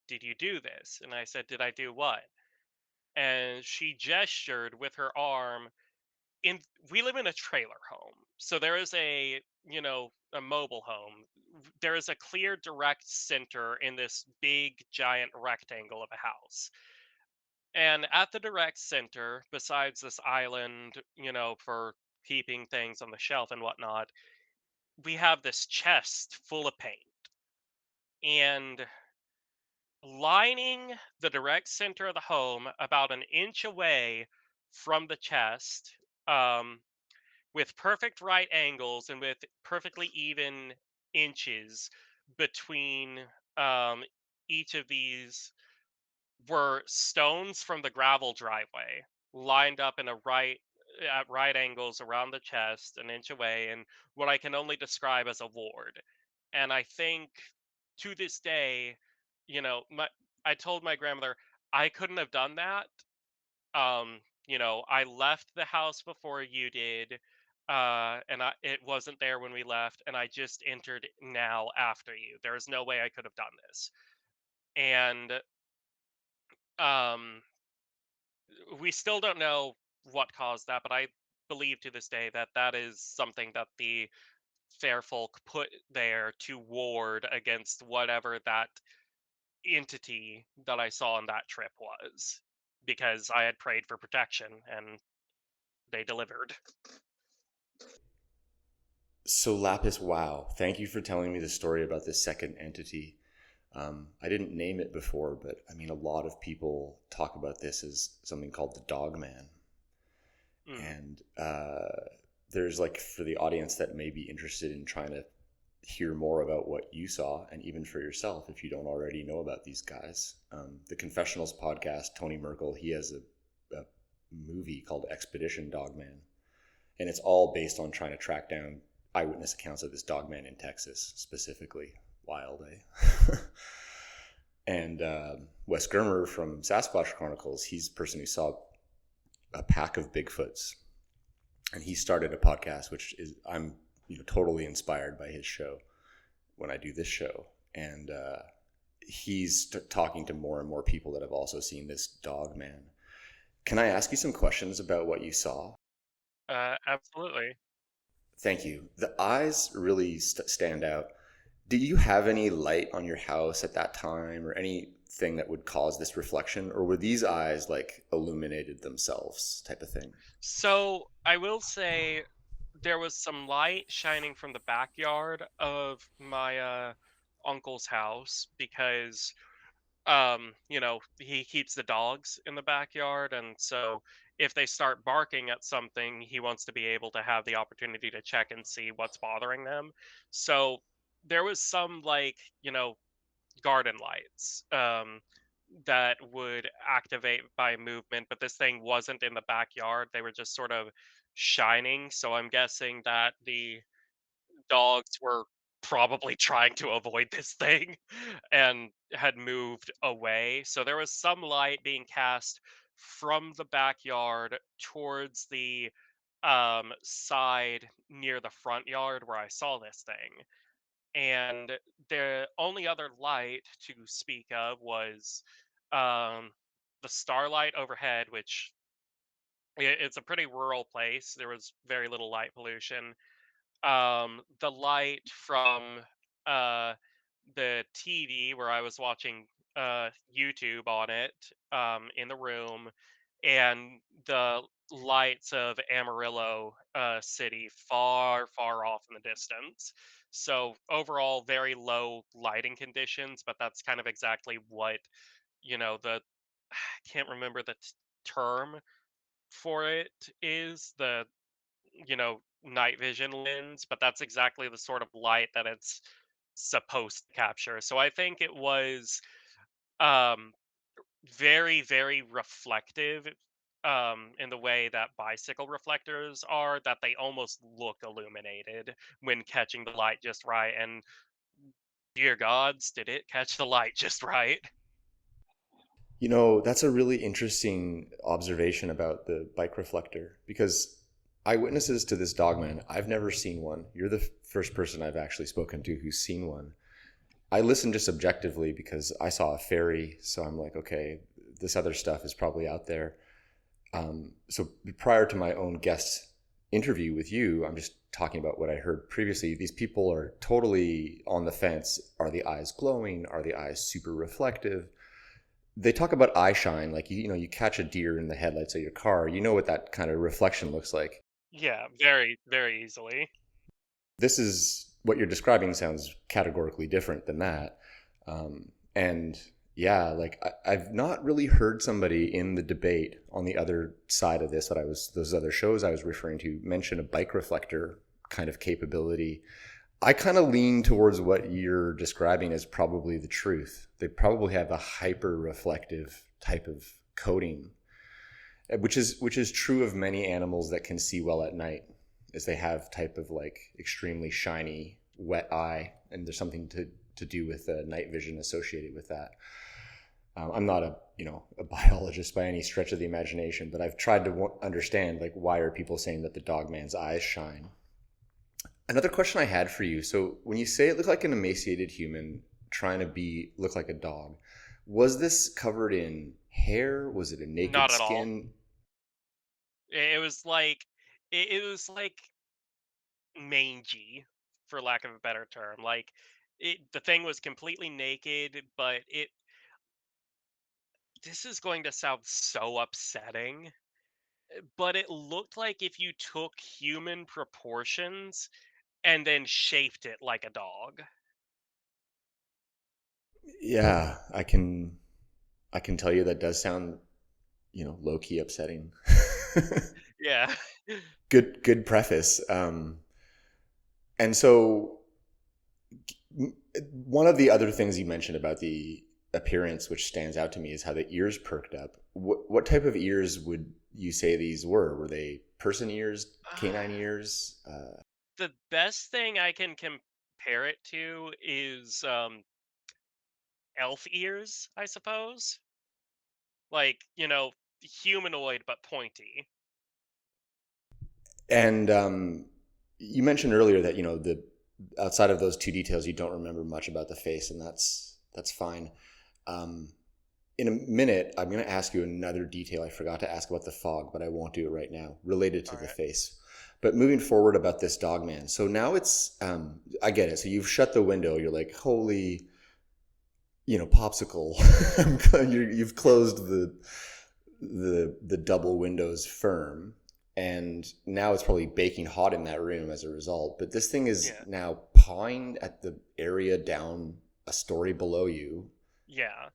did you do this?" And I said, "Did I do what?" And she gestured with her arm. In We live in a trailer home. So there is a mobile home. There is a clear direct center in this big giant rectangle of a house. And at the direct center, besides this island, for keeping things on the shelf and whatnot, we have this chest full of paint. And lining the direct center of the home, about an inch away from the chest, um, with perfect right angles and with perfectly even inches between, each of these, were stones from the gravel driveway lined up in a right at right angles around the chest, an inch away, and what I can only describe as a ward. And I think, to this day, my I told my grandmother I couldn't have done that. I left the house before you did, and it wasn't there when we left, and I just entered now after you. There is no way I could have done this. And um we still don't know what caused that, but I believe to this day that that is something that the fair folk put there to ward against whatever that entity that I saw on that trip was, because I had prayed for protection and they delivered. So, Lapis, wow. Thank you for telling me the story about this second entity. I didn't name it before, but I mean, a lot of people talk about this as something called the Dog Man. And there's, like, for the audience that may be interested in trying to hear more about what you saw, and even for yourself, if you don't already know about these guys, the Confessionals podcast, Tony Merkel, he has a movie called Expedition Dogman, and it's all based on trying to track down eyewitness accounts of this dogman in Texas, specifically. Wild, eh? And Wes Germer from Sasquatch Chronicles, he's the person who saw a pack of Bigfoots, and he started a podcast, which is I'm totally inspired by his show when I do this show, and he's talking to more and more people that have also seen this dog man. Can I ask you some questions about what you saw? Absolutely. Thank you. The eyes really stand out. Did you have any light on your house at that time, or anything that would cause this reflection, or were these eyes like illuminated themselves type of thing? So I will say there was some light shining from the backyard of my uncle's house because he keeps the dogs in the backyard, and so if they start barking at something, he wants to be able to have the opportunity to check and see what's bothering them. So there was some garden lights that would activate by movement, but this thing wasn't in the backyard. They were just sort of shining, so I'm guessing that the dogs were probably trying to avoid this thing and had moved away. So there was some light being cast from the backyard towards the side near the front yard where I saw this thing. And the only other light to speak of was um, the starlight overhead, which it's a pretty rural place. There was very little light pollution. The light from uh, the TV where I was watching YouTube on it in the room, and the lights of Amarillo City far, far off in the distance. So overall, very low lighting conditions, but that's kind of exactly what the I can't remember the term for it is night vision lens, but that's exactly the sort of light that it's supposed to capture. So I think it was um very, very reflective in the way that bicycle reflectors are, that they almost look illuminated when catching the light just right. And dear gods, did it catch the light just right? That's a really interesting observation about the bike reflector, because eyewitnesses to this dogman, I've never seen one. You're the first person I've actually spoken to who's seen one. I listened just objectively because I saw a fairy, so I'm like, okay, this other stuff is probably out there. So prior to my own guest interview with you, I'm just talking about what I heard previously. These people are totally on the fence. Are the eyes glowing? Are the eyes super reflective? They talk about eye shine, like you catch a deer in the headlights of your car. You know what that kind of reflection looks like. Yeah, very, very easily. This is what you're describing sounds categorically different than that. And yeah, like I've not really heard somebody in the debate on the other side of this, those other shows I was referring to, mention a bike reflector kind of capability. I kind of lean towards what you're describing as probably the truth. They probably have a hyper reflective type of coating, which is true of many animals that can see well at night, is they have type of like extremely shiny wet eye, and there's something to do with night vision associated with that. I'm not a biologist by any stretch of the imagination, but I've tried to understand, like, why are people saying that the dogman's eyes shine. Another question I had for you. So when you say it looked like an emaciated human trying to look like a dog, was this covered in hair? Was it a naked Not at skin? all. It was like mangy, for lack of a better term. Like the thing was completely naked, but this is going to sound so upsetting, but it looked like if you took human proportions and then shaped it like a dog. Yeah, I can tell you that does sound, low key upsetting. Yeah. Good preface. And so one of the other things you mentioned about the appearance, which stands out to me, is how the ears perked up. What type of ears would you say these were? Were they person ears, canine ears? The best thing I can compare it to is elf ears, I suppose. Like, humanoid but pointy. And you mentioned earlier that the outside of those two details, you don't remember much about the face, and that's fine. In a minute, I'm going to ask you another detail. I forgot to ask about the fog, but I won't do it right now, related to the face. But moving forward about this dog man. So now it's, I get it. So you've shut the window. You're like, holy, popsicle. You've closed the double windows firm. And now it's probably baking hot in that room as a result. But this thing is now pawing at the area down a story below you. Yeah.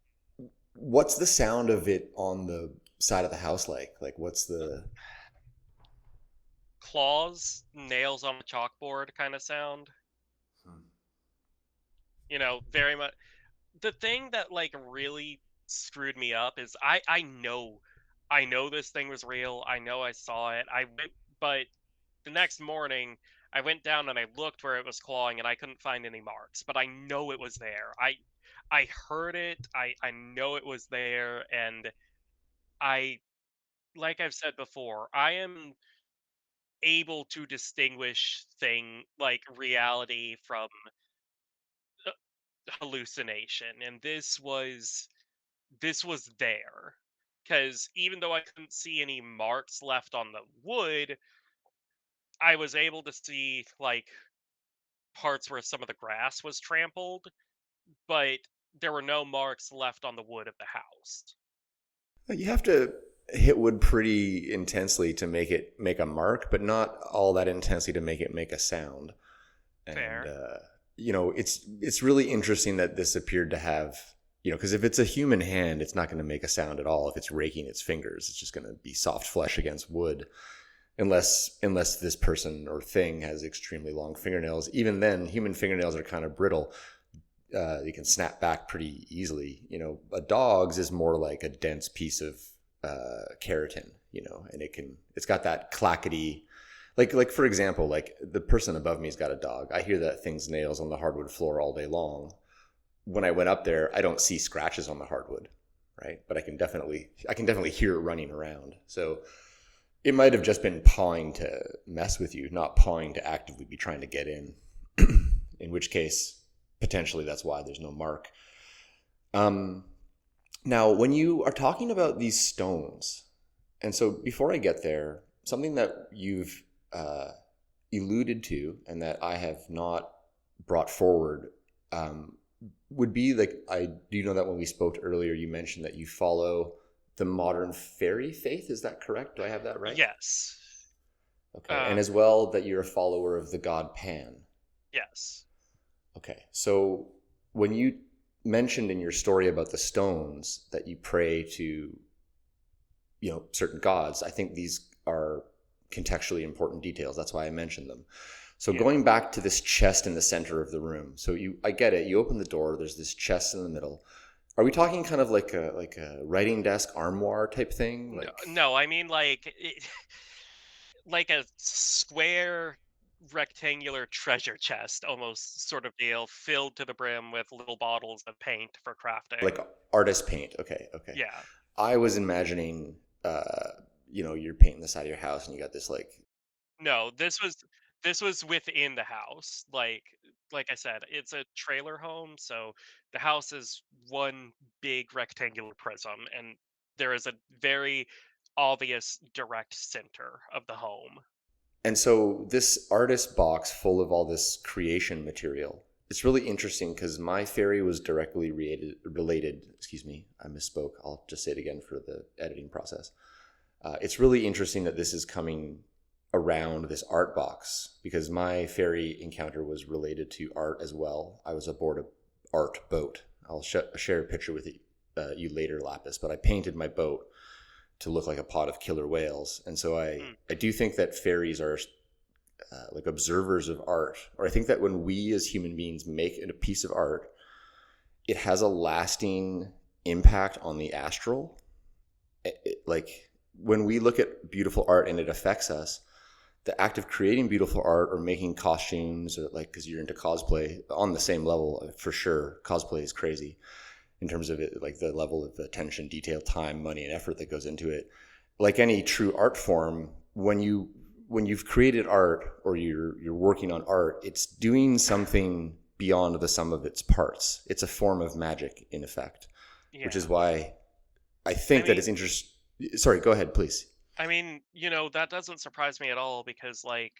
What's the sound of it on the side of the house like? Like, what's the... Claws, nails on a chalkboard kind of sound. Very much. The thing that, like, really screwed me up is I know this thing was real. I know I saw it. But the next morning, I went down and I looked where it was clawing, and I couldn't find any marks. But I know it was there. I heard it. I know it was there, and like I've said before, I am able to distinguish reality from hallucination, and this was there, because even though I couldn't see any marks left on the wood, I was able to see parts where some of the grass was trampled, but there were no marks left on the wood of the house. You have to hit wood pretty intensely to make a mark, but not all that intensely to make it make a sound. And Fair. It's really interesting that this appeared to have, because if it's a human hand, it's not going to make a sound at all. If it's raking its fingers, it's just going to be soft flesh against wood, unless this person or thing has extremely long fingernails. Even then, human fingernails are kind of brittle. You can snap back pretty easily. A dog's is more like a dense piece of keratin, and it's got that clackety, like for example, like the person above me's got a dog. I hear that thing's nails on the hardwood floor all day long. When I went up there, I don't see scratches on the hardwood, right? But I can definitely hear it running around. So it might have just been pawing to mess with you, not pawing to actively be trying to get in. In which case, potentially that's why there's no mark. Now, when you are talking about these stones, and so before I get there, something that you've alluded to and that I have not brought forward would be I do know that when we spoke earlier, you mentioned that you follow the modern fairy faith. Is that correct? Do I have that right? Yes. Okay, and as well that you're a follower of the god Pan. Yes. Okay, so when you mentioned in your story about the stones that you pray to, certain gods, I think these are contextually important details. That's why I mentioned them. So going back to this chest in the center of the room. So I get it. You open the door. There's this chest in the middle. Are we talking kind of like a writing desk armoire type thing? No, I mean like a square rectangular treasure chest almost sort of deal, filled to the brim with little bottles of paint for crafting. Like artist paint. Okay. Yeah. I was imagining, you're painting the side of your house and you got this No, this was within the house. Like I said, it's a trailer home, so the house is one big rectangular prism, and there is a very obvious direct center of the home. And so this artist box full of all this creation material, it's really interesting because my fairy was directly related. Excuse me, I misspoke. I'll just say it again for the editing process. It's really interesting that this is coming around this art box because my fairy encounter was related to art as well. I was aboard an art boat. I'll share a picture with you later, Lapis, but I painted my boat to look like a pod of killer whales. And so I do think that fairies are like observers of art, or I think that when we as human beings make a piece of art, it has a lasting impact on the astral. Like when we look at beautiful art and it affects us, the act of creating beautiful art or making costumes, or like, because you're into cosplay, on the same level for sure. Cosplay is crazy in terms of it, like the level of attention, detail, time, money, and effort that goes into it. Like any true art form, when you've created art or you're working on art, it's doing something beyond the sum of its parts. It's a form of magic in effect, which is why I think that it's interesting. Sorry, go ahead, please. I mean, that doesn't surprise me at all because, like,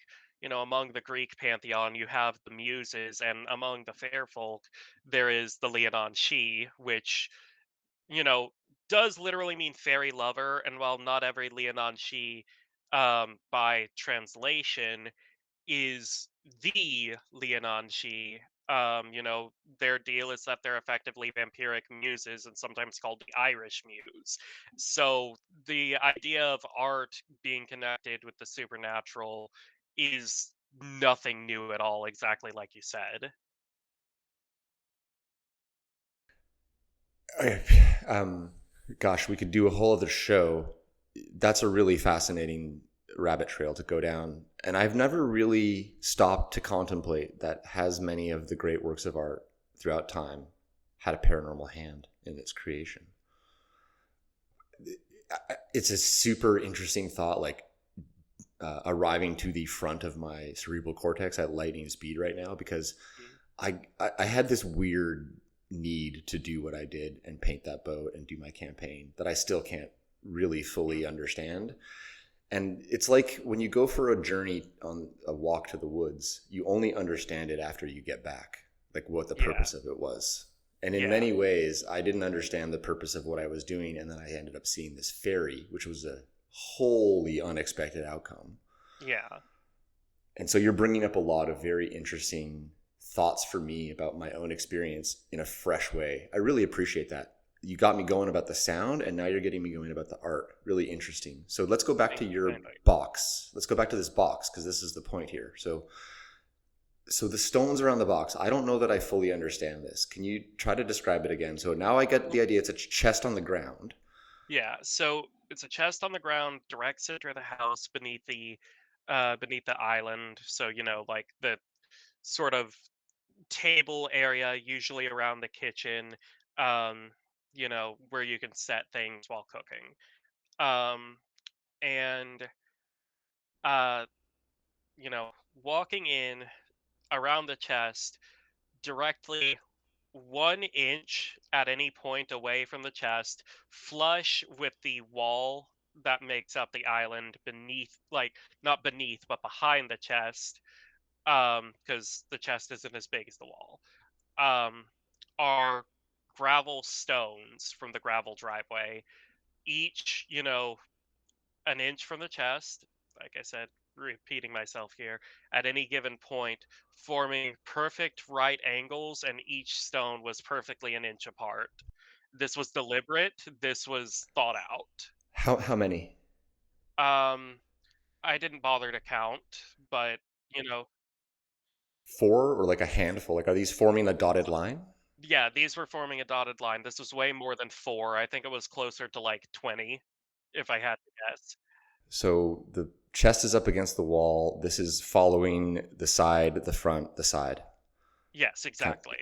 among the Greek pantheon, you have the Muses, and among the fair folk, there is the Leonon She, which, you know, does literally mean fairy lover. And while not every Leonon She, by translation, is the Leonanji. Their deal is that they're effectively vampiric muses and sometimes called the Irish muse. So the idea of art being connected with the supernatural is nothing new at all, exactly like you said. Gosh, we could do a whole other show. That's a really fascinating rabbit trail to go down. And I've never really stopped to contemplate that has many of the great works of art throughout time had a paranormal hand in its creation. It's a super interesting thought, like arriving to the front of my cerebral cortex at lightning speed right now, because I had this weird need to do what I did and paint that boat and do my campaign that I still can't really fully understand. And it's like when you go for a journey on a walk to the woods, you only understand it after you get back, like what the purpose of it was. And in many ways, I didn't understand the purpose of what I was doing. And then I ended up seeing this fairy, which was a wholly unexpected outcome. Yeah. And so you're bringing up a lot of very interesting thoughts for me about my own experience in a fresh way. I really appreciate that. You got me going about the sound, and now you're getting me going about the art. Really interesting. So let's go back to your box. Let's go back to this box, because this is the point here. So the stones around the box, I don't know that I fully understand this. Can you try to describe it again? So now I get the idea it's a chest on the ground. Yeah, so it's a chest on the ground, direct center of the house, beneath the island. So, like the sort of table area, usually around the kitchen, um, where you can set things while cooking. Um, and uh, walking in around the chest, directly 1 inch at any point away from the chest, flush with the wall that makes up the island beneath, like, not beneath, but behind the chest, because the chest isn't as big as the wall, um, are gravel stones from the gravel driveway, each, an inch from the chest, like I said, repeating myself here, at any given point, forming perfect right angles, and each stone was perfectly an inch apart. This was deliberate. This was thought out. How many? I didn't bother to count, but, 4 or like a handful? Like, are these forming a dotted line? yeah, these were forming a dotted line. This was way more than 4. I think it was closer to like 20, if I had to guess. So the chest is up against the wall. This is following the side, the front, the side. Yes, exactly.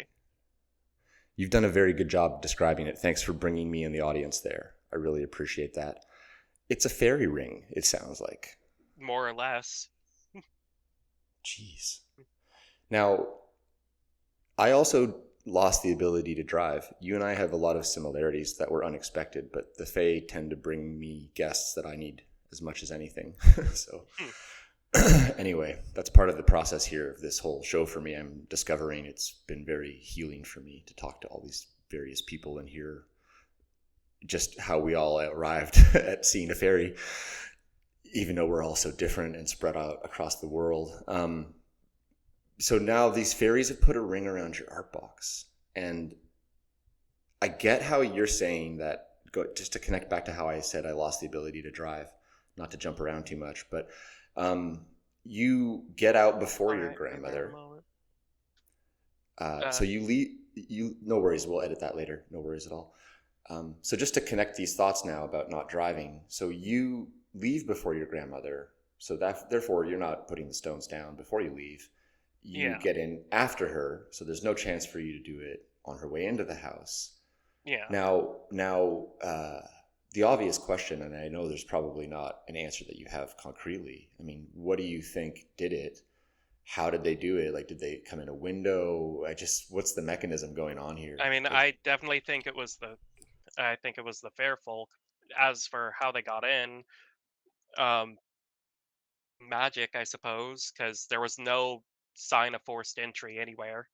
You've done a very good job describing it. Thanks for bringing me in the audience there. I really appreciate that. It's a fairy ring, it sounds like. More or less. Jeez. Now, I also lost the ability to drive. You and I have a lot of similarities that were unexpected, but the Fae tend to bring me guests that I need as much as anything. So anyway, that's part of the process here of this whole show for me. I'm discovering it's been very healing for me to talk to all these various people and hear just how we all arrived at seeing a fairy, even though we're all so different and spread out across the world. So now these fairies have put a ring around your art box. And I get how you're saying that, just to connect back to how I said I lost the ability to drive, not to jump around too much, but you get out before your grandmother. So you leave, no worries, we'll edit that later, no worries at all. So just to connect these thoughts now about not driving. So you leave before your grandmother. So that therefore you're not putting the stones down before you leave. You Yeah. get in after her. So there's no chance for you to do it on her way into the house. Yeah. Now, the obvious question, and I know there's probably not an answer that you have concretely. I mean, what do you think did it? How did they do it? Like, did they come in a window? What's the mechanism going on here? I mean, I definitely think it was the fair folk. As for how they got in, um, magic, I suppose, because there was no sign of forced entry anywhere.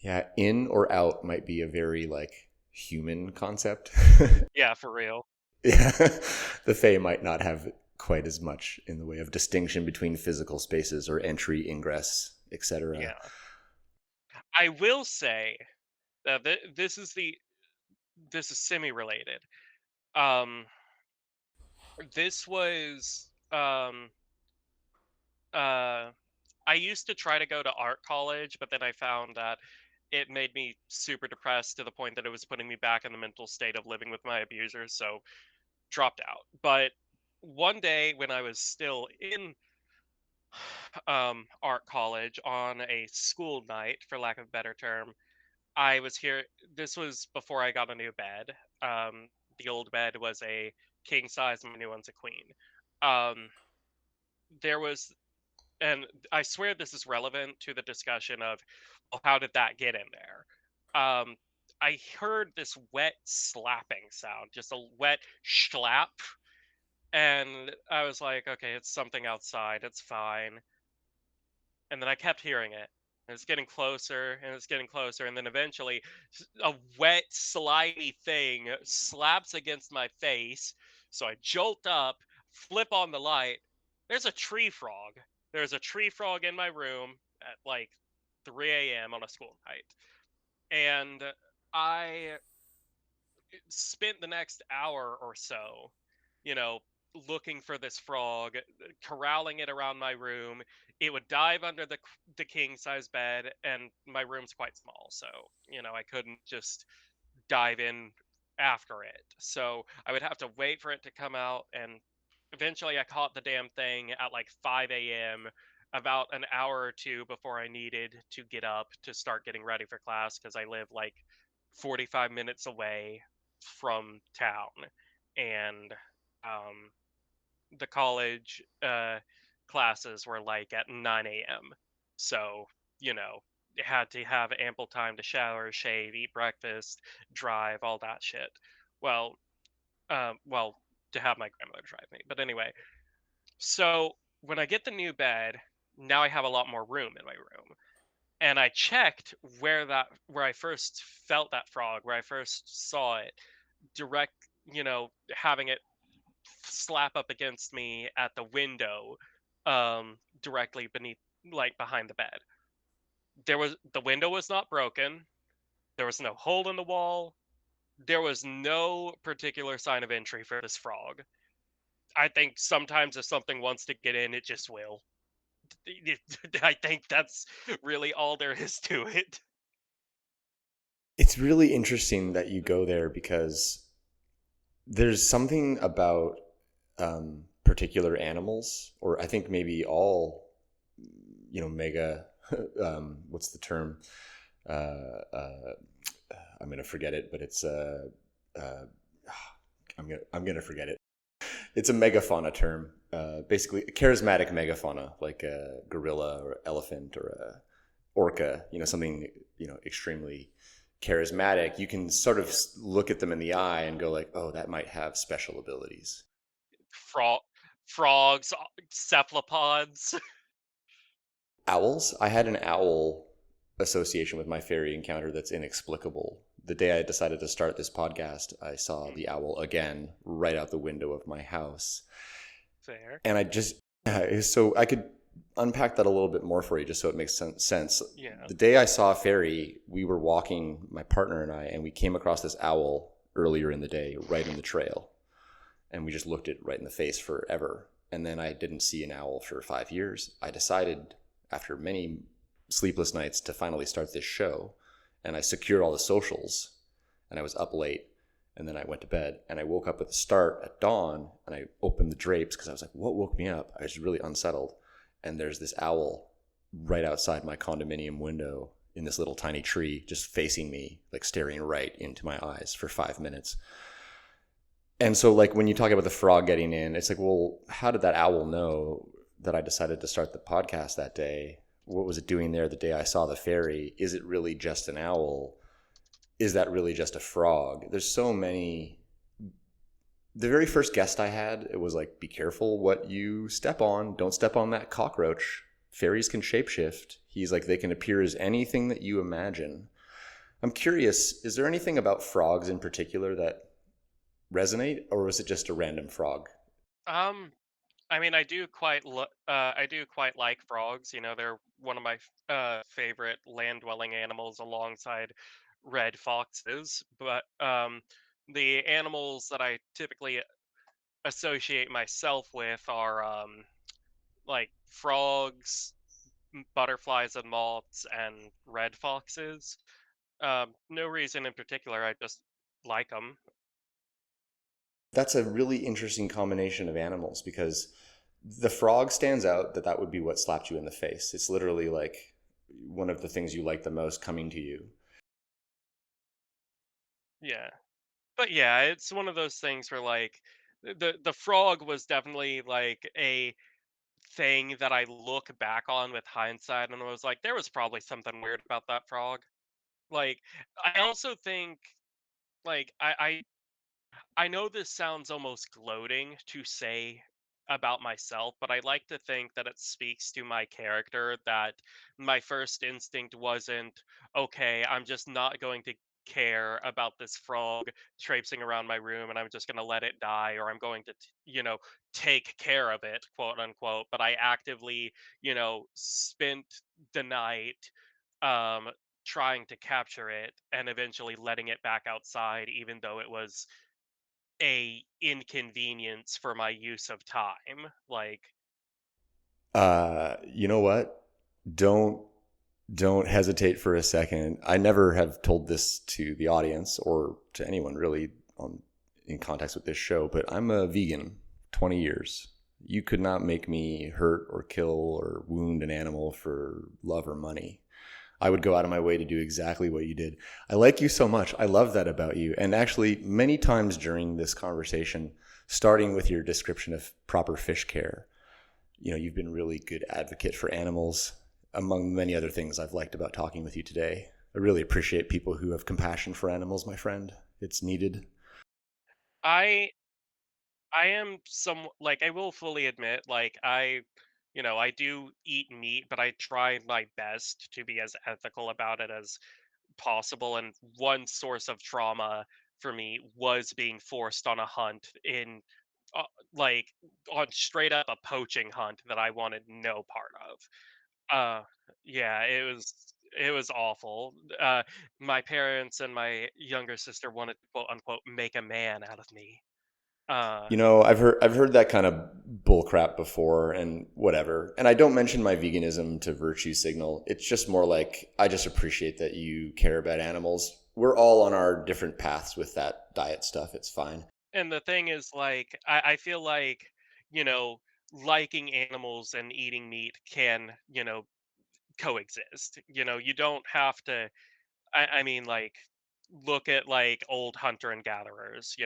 Yeah, in or out might be a very like human concept. Yeah, for real. Yeah, the Fae might not have quite as much in the way of distinction between physical spaces or entry, ingress, etc. Yeah. I will say that this is semi-related. Um, this was uh I used to try to go to art college, but then I found that it made me super depressed to the point that it was putting me back in the mental state of living with my abusers, so dropped out. But one day when I was still in art college on a school night, for lack of a better term, I was here. This was before I got a new bed. The old bed was a king size, and my new one's a queen. Um, there was, and I swear this is relevant to the discussion of, well, how did that get in there? I heard this wet slapping sound, just a wet slap, and I was like, okay, it's something outside, it's fine. And then I kept hearing it. And it's getting closer, and it's getting closer, and then eventually, a wet, slimy thing slaps against my face. So I jolt up, flip on the light. There's a tree frog. There's a tree frog in my room at like 3 a.m. on a school night. And I spent the next hour or so, you know, looking for this frog, corralling it around my room. It would dive under the king size bed, and my room's quite small, so I couldn't just dive in after it. So I would have to wait for it to come out, and eventually I caught the damn thing at like 5 a.m. about an hour or two before I needed to get up to start getting ready for class because I live like 45 minutes away from town, and um, the college classes were like at 9 a.m. So, had to have ample time to shower, shave, eat breakfast, drive, all that shit. Well, well, to have my grandmother drive me. But anyway, so when I get the new bed, now I have a lot more room in my room. And I checked where I first felt that frog, where I first saw it, direct, having it slap up against me at the window, directly beneath, like behind the bed. The window was not broken. There was no hole in the wall. There was no particular sign of entry for this frog. I think sometimes if something wants to get in, it just will. I think that's really all there is to it. It's really interesting that you go there because there's something about particular animals, or I think maybe all, mega, what's the term? I'm gonna forget it, but it's I'm gonna forget it. It's a megafauna term, basically a charismatic megafauna, like a gorilla or elephant or a orca. Something extremely charismatic. You can sort of look at them in the eye and go like, oh, that might have special abilities. Frogs, cephalopods. Owls. I had an owl association with my fairy encounter that's inexplicable. The day I decided to start this podcast, I saw the owl again right out the window of my house. Fair. And so I could unpack that a little bit more for you just so it makes sense. Yeah. The day I saw a fairy, we were walking, my partner and I, and we came across this owl earlier in the day right in the trail. And we just looked it right in the face forever. And then I didn't see an owl for 5 years. I decided after many sleepless nights to finally start this show, and I secured all the socials, and I was up late, and then I went to bed, and I woke up with a start at dawn, and I opened the drapes because I was like, what woke me up? I was really unsettled, and there's this owl right outside my condominium window in this little tiny tree, just facing me, like staring right into my eyes for 5 minutes. And so, like, when you talk about the frog getting in, it's like, well, how did that owl know that I decided to start the podcast that day? What was it doing there the day I saw the fairy? Is it really just an owl? Is that really just a frog? There's so many. The very first guest I had, it was like, be careful what you step on. Don't step on that cockroach. Fairies can shapeshift. He's like, they can appear as anything that you imagine. I'm curious, is there anything about frogs in particular that resonate, or was it just a random frog? I mean, I do quite like frogs. You know, they're one of my favorite land-dwelling animals alongside red foxes. But the animals that I typically associate myself with are like frogs, butterflies and moths, and red foxes. No reason in particular. I just like them. That's a really interesting combination of animals, because the frog stands out that would be what slapped you in the face. It's literally like one of the things you like the most coming to you. Yeah. But yeah, it's one of those things where like the frog was definitely like a thing that I look back on with hindsight and was like, there was probably something weird about that frog. Like, I also think like I know this sounds almost gloating to say about myself, but I like to think that it speaks to my character that my first instinct wasn't, okay, I'm just not going to care about this frog traipsing around my room and I'm just going to let it die, or I'm going to, take care of it, quote unquote. But I actively, spent the night um, trying to capture it and eventually letting it back outside, even though it was a inconvenience for my use of time. Like, You know what? Don't don't hesitate for a second. I never have told this to the audience or to anyone really in context with this show, but I'm a vegan 20 years. You could not make me hurt or kill or wound an animal for love or money. I would go out of my way to do exactly what you did. I like you so much. I love that about you. And actually, many times during this conversation, starting with your description of proper fish care, you've been a really good advocate for animals, among many other things I've liked about talking with you today. I really appreciate people who have compassion for animals, my friend. It's needed. I I am some like I will fully admit like I do eat meat, but I try my best to be as ethical about it as possible. And one source of trauma for me was being forced on a hunt in uh, like on straight up a poaching hunt that I wanted no part of. Uh, yeah, it was awful. My parents and my younger sister wanted to quote unquote make a man out of me. Uh, I've heard that kind of bullcrap before and whatever. And I don't mention my veganism to virtue signal. It's just more like I just appreciate that you care about animals. We're all on our different paths with that diet stuff. It's fine. and the thing is, like, I feel like you know liking animals and eating meat can coexist. You don't have to. I mean, like, look at like old hunter and gatherers.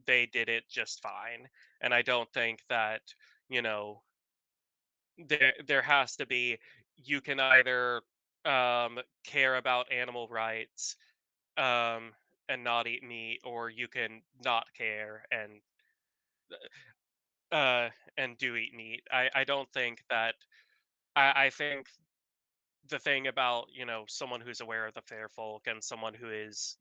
They did it just fine, and I don't think that you know there has to be. You can either care about animal rights um, and not eat meat, or you can not care uh, and do eat meat. I don't think that. I think the thing about someone who's aware of the fair folk and someone who is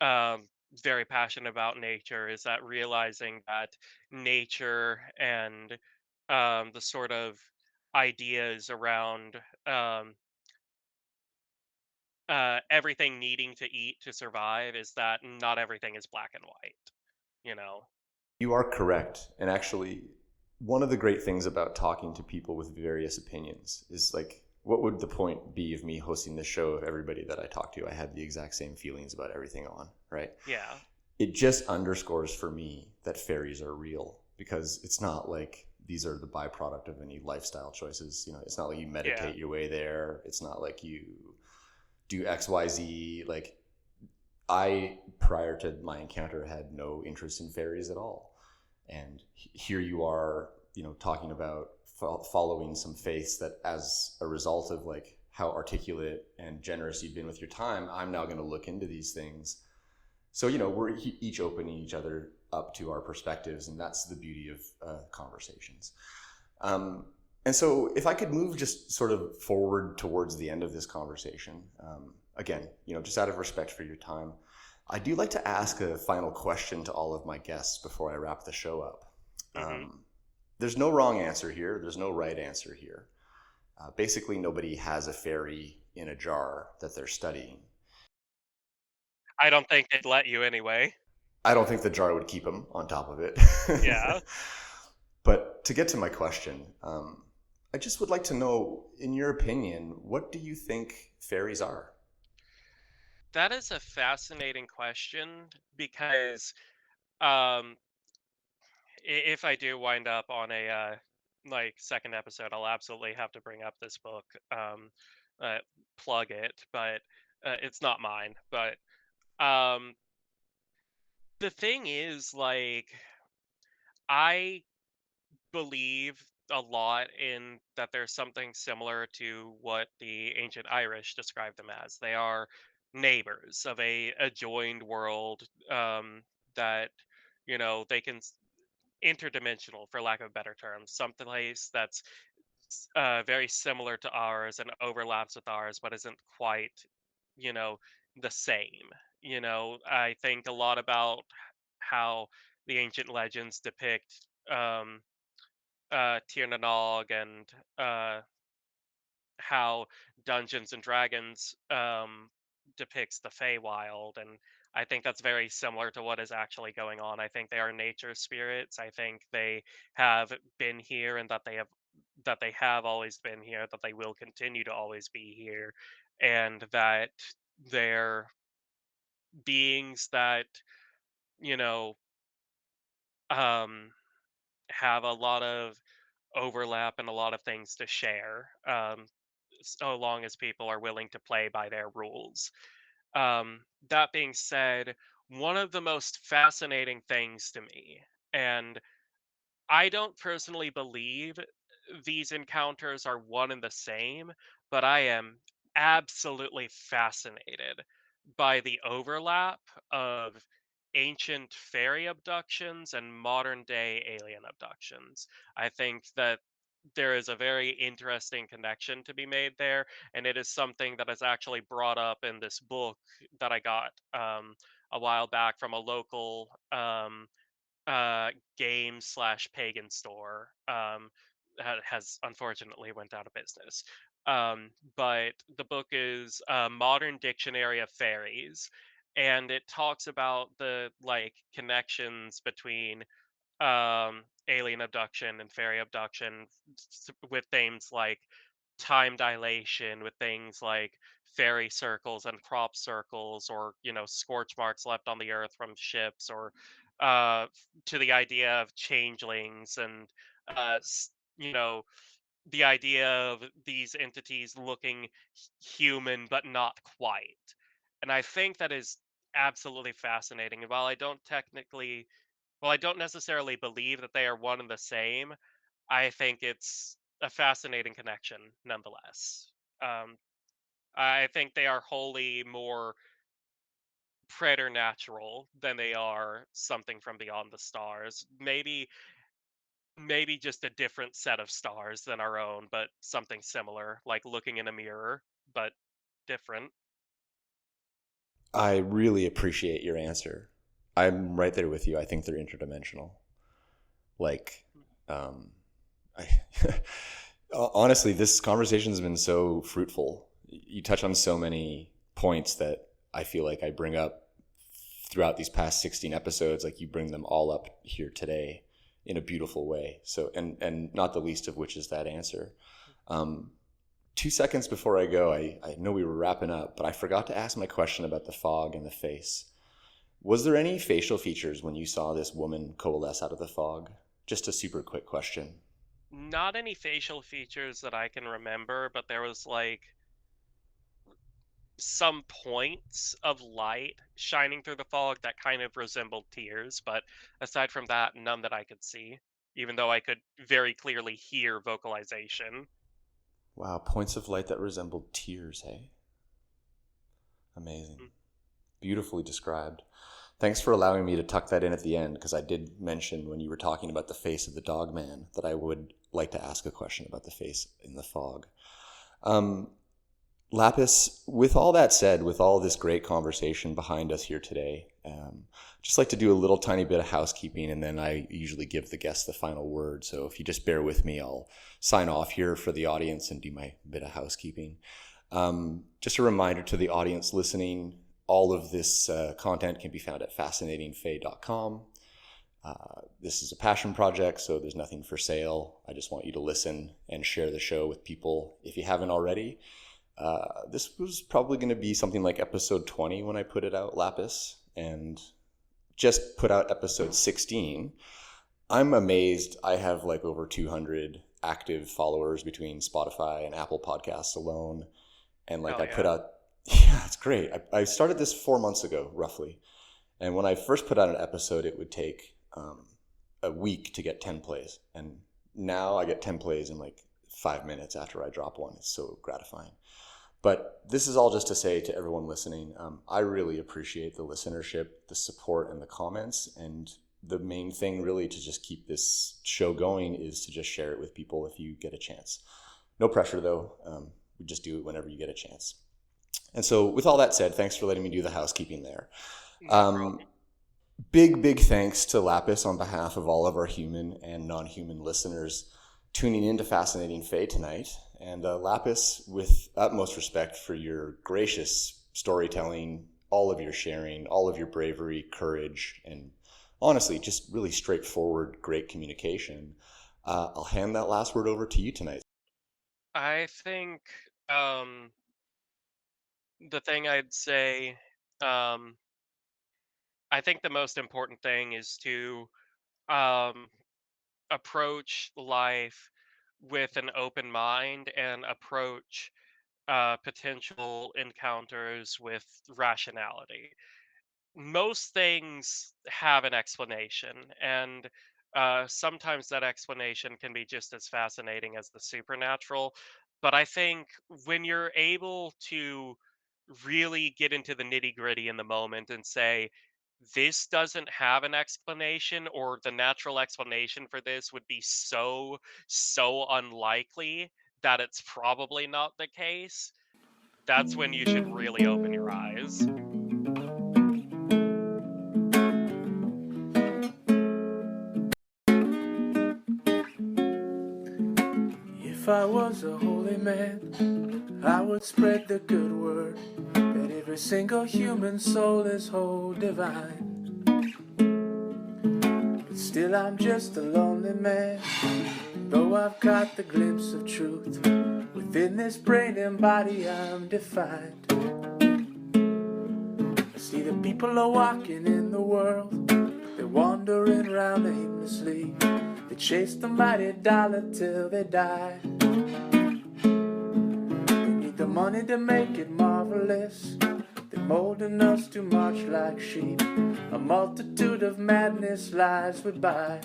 um, very passionate about nature is that realizing that nature and the sort of ideas around um, everything needing to eat to survive is that not everything is black and white. You know. You are correct. And actually, one of the great things about talking to people with various opinions is like what would the point be of me hosting this show if everybody that I talk to, I had the exact same feelings about everything on, right? Yeah. It just underscores for me that fairies are real, because it's not like these are the byproduct of any lifestyle choices. You know, it's not like you meditate your way there. It's not like you do XYZ. Like, I, prior to my encounter, had no interest in fairies at all. And here you are, you know, talking about following some faiths that, as a result of like how articulate and generous you've been with your time, I'm now going to look into these things. So, you know, we're each opening each other up to our perspectives, and that's the beauty of conversations. And so if I could move just sort of forward towards the end of this conversation, again, you know, just out of respect for your time, I do like to ask a final question to all of my guests before I wrap the show up. There's no wrong answer here. There's no right answer here. Basically, nobody has a fairy in a jar that they're studying. I don't think they'd let you anyway. I don't think the jar would keep them on top of it. Yeah. But to get to my question, I just would like to know, in your opinion, what do you think fairies are? That is a fascinating question, because if I do wind up on a like second episode, I'll absolutely have to bring up this book, uh, plug it, but it's not mine. But um, the thing is, like, I believe a lot in that there's something similar to what the ancient Irish described them as. They are neighbors of a adjoined world, that, you know, they can interdimensional, for lack of a better term, some place that's very similar to ours and overlaps with ours, but isn't quite, you know, the same. You know, I think a lot about how the ancient legends depict Tir na Nog, and how Dungeons and Dragons depicts the Feywild, and I think that's very similar to what is actually going on. I think they are nature spirits. I think they have been here, and that they have always been here, that they will continue to always be here, and that they're beings that, you know, um, have a lot of overlap and a lot of things to share, so long as people are willing to play by their rules. That being said, one of the most fascinating things to me, and I don't personally believe these encounters are one and the same, but I am absolutely fascinated by the overlap of ancient fairy abductions and modern day alien abductions. I think that there is a very interesting connection to be made there, and it is something that is actually brought up in this book that I got a while back from a local game slash pagan store, has unfortunately went out of business. But the book is a modern dictionary of fairies, and it talks about the like connections between alien abduction and fairy abduction, with things like time dilation, with things like fairy circles and crop circles, or, you know, scorch marks left on the earth from ships, or to the idea of changelings, and you know, the idea of these entities looking human but not quite. And I think that is absolutely fascinating. And while I don't necessarily believe that they are one and the same, I think it's a fascinating connection nonetheless. Um, I think they are wholly more preternatural than they are something from beyond the stars. Maybe just a different set of stars than our own, but something similar, like looking in a mirror, but different. I really appreciate your answer. I'm right there with you. I think they're interdimensional. Like, I honestly, this conversation has been so fruitful. You touch on so many points that I feel like I bring up throughout these past 16 episodes. Like, you bring them all up here today in a beautiful way. So, and not the least of which is that answer. 2 seconds before I go, I know we were wrapping up, but I forgot to ask my question about the fog and the face. Was there any facial features when you saw this woman coalesce out of the fog? Just a super quick question. Not any facial features that I can remember, but there was like some points of light shining through the fog that kind of resembled tears, but aside from that, none that I could see, even though I could very clearly hear vocalization. Wow, points of light that resembled tears, hey? Amazing. Beautifully described. Thanks for allowing me to tuck that in at the end, because I did mention when you were talking about the face of the dog man that I would like to ask a question about the face in the fog. Lapis, with all that said, with all this great conversation behind us here today, just like to do a little tiny bit of housekeeping, and then I usually give the guests the final word. So if you just bear with me, I'll sign off here for the audience and do my bit of housekeeping. Just a reminder to the audience listening, all of this content can be found at fascinatingfae.com. This is a passion project, so there's nothing for sale. I just want you to listen and share the show with people if you haven't already. This was probably going to be something like episode 20 when I put it out, Lapis, and just put out episode 16. I'm amazed. I have like over 200 active followers between Spotify and Apple Podcasts alone. And like put out, yeah, it's great. I started this 4 months ago, roughly. And when I first put out an episode, it would take a week to get 10 plays. And now I get 10 plays in like 5 minutes after I drop one. It's so gratifying. But this is all just to say to everyone listening, I really appreciate the listenership, the support, and the comments. And the main thing really to just keep this show going is to just share it with people if you get a chance. No pressure though. We just do it whenever you get a chance. And so with all that said, thanks for letting me do the housekeeping there. Big thanks to Lapis on behalf of all of our human and non-human listeners tuning in to Fascinating Fae tonight. And Lapis, with utmost respect for your gracious storytelling, all of your sharing, all of your bravery, courage, and honestly, just really straightforward, great communication, I'll hand that last word over to you tonight. I think the thing I'd say, I think the most important thing is to um, approach life with an open mind and approach potential encounters with rationality. Most things have an explanation, and sometimes that explanation can be just as fascinating as the supernatural. But I think when you're able to really get into the nitty gritty in the moment and say, this doesn't have an explanation, or the natural explanation for this would be so unlikely that it's probably not the case, that's when you should really open your eyes. If I was a holy man, I would spread the good word that every single human soul is whole divine. But still I'm just a lonely man, though I've got the glimpse of truth. Within this brain and body I'm defined. I see the people are walking in the world, they're wandering around aimlessly. They chase the mighty dollar till they die. They need the money to make it marvelous. They're molding us too much like sheep. A multitude of madness lies we buy.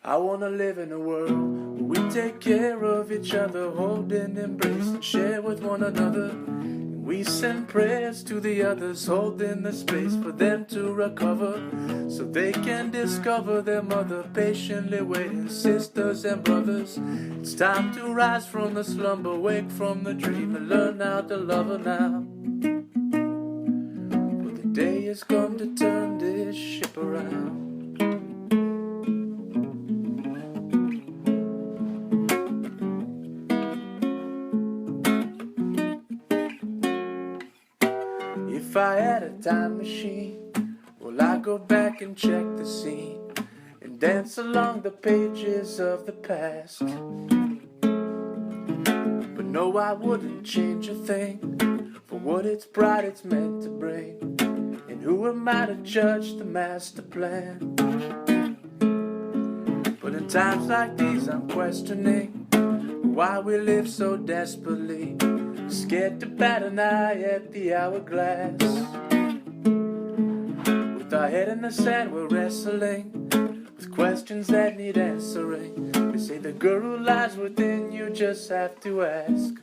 I wanna live in a world where we take care of each other, hold and embrace and share with one another. And we send prayers to the others, holding the space for them to recover, so they can discover their mother, patiently waiting, sisters and brothers. It's time to rise from the slumber, wake from the dream, and learn how to love her now. For the day has come to turn this ship around. If I had a time machine, well, I'd go back and check the scene and dance along the pages of the past. no, I wouldn't change a thing for what it's bright it's meant to bring. And who am I to judge the master plan? But in times like these I'm questioning why we live so desperately, scared to bat an eye at the hourglass. With our head in the sand we're wrestling with questions that need answering. They say the guru lies within you, just have to ask.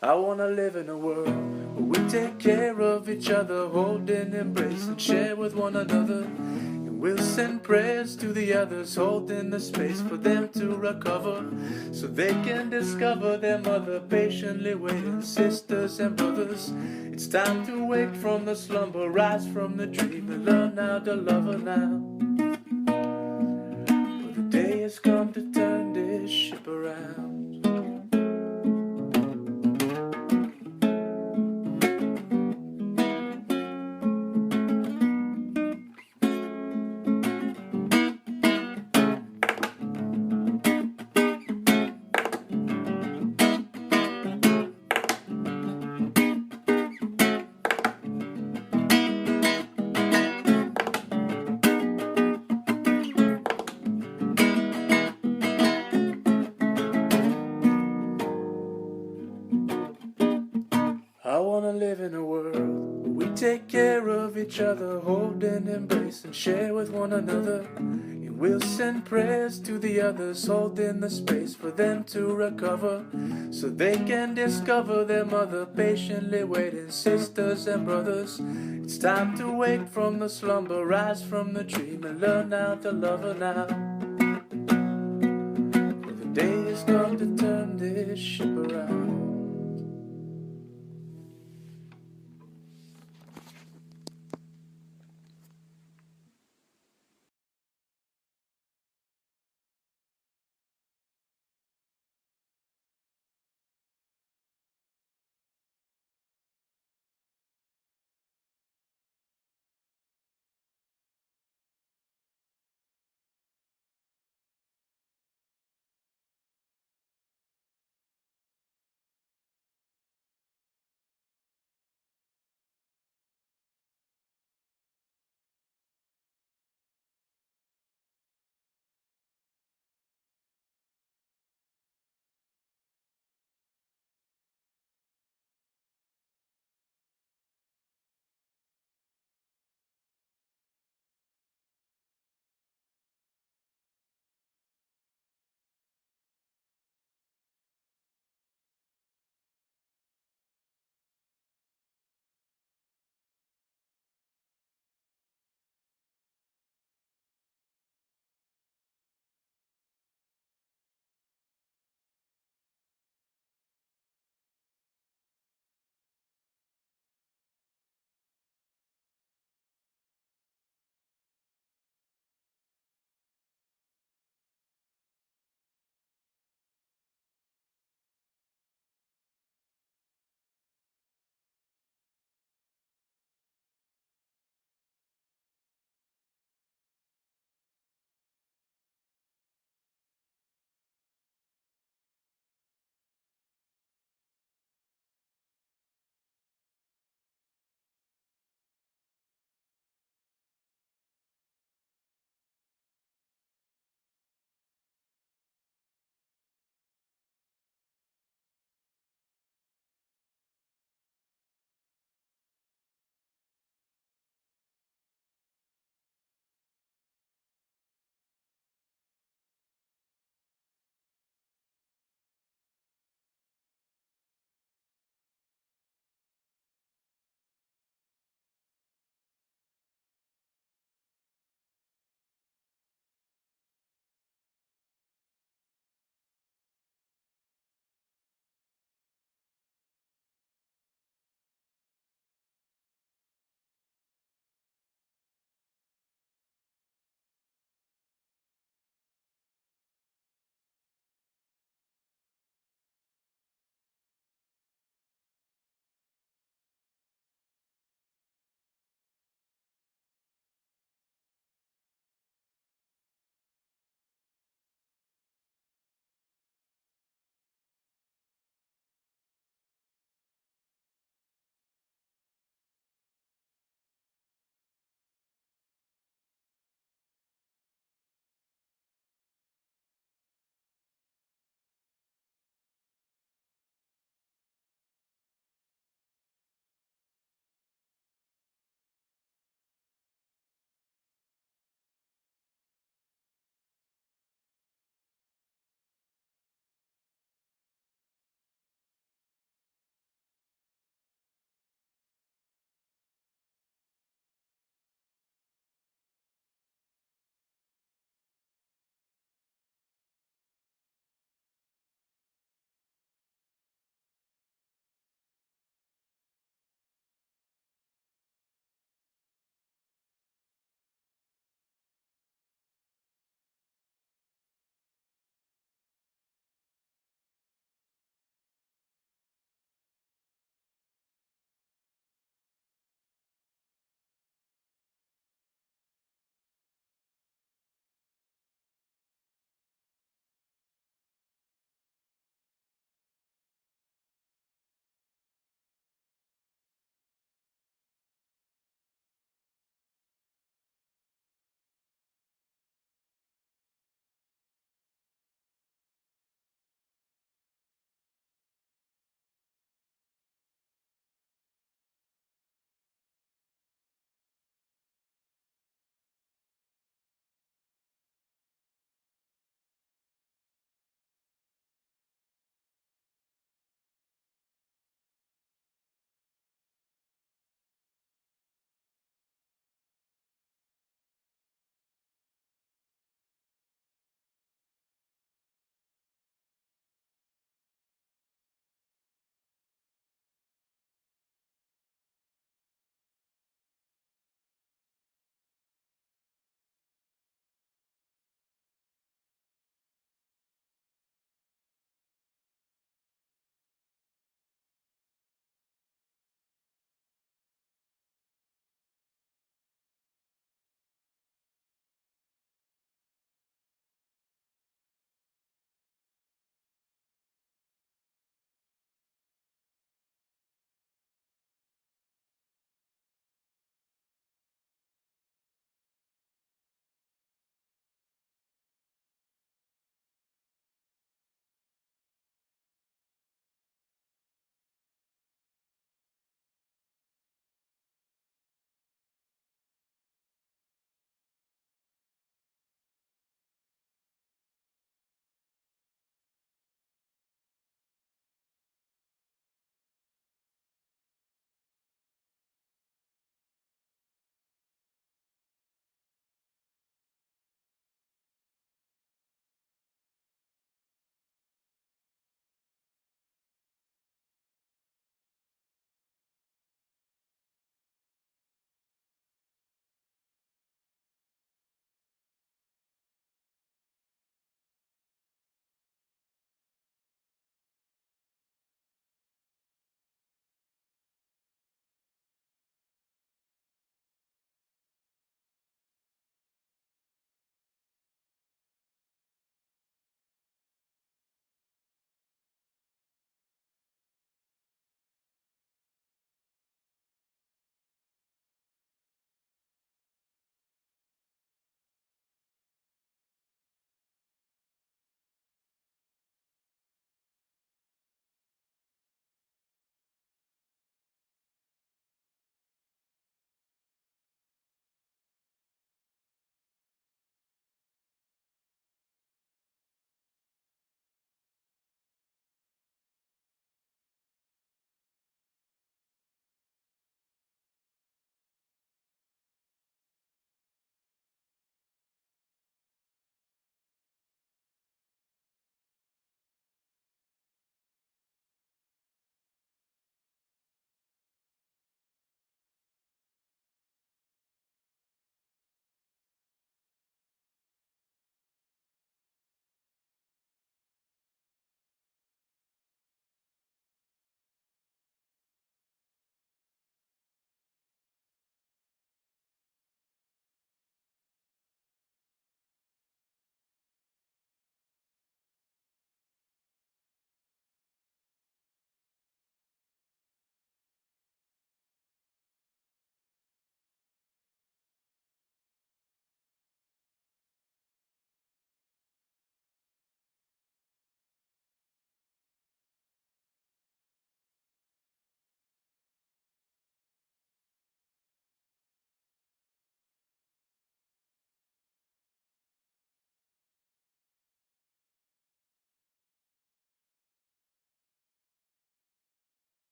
I wanna live in a world where we take care of each other, hold and embrace and share with one another. And we'll send prayers to the others, holding the space for them to recover, so they can discover their mother, patiently waiting, sisters and brothers. It's time to wake from the slumber, rise from the dream, and learn how to love her now. For the day has come to turn this ship around. I wanna live in a world where we take care of each other, hold and embrace and share with one another. And we'll send prayers to the others, holding the space for them to recover, so they can discover their mother, patiently waiting, sisters and brothers. It's time to wake from the slumber, rise from the dream, and learn how to love her now.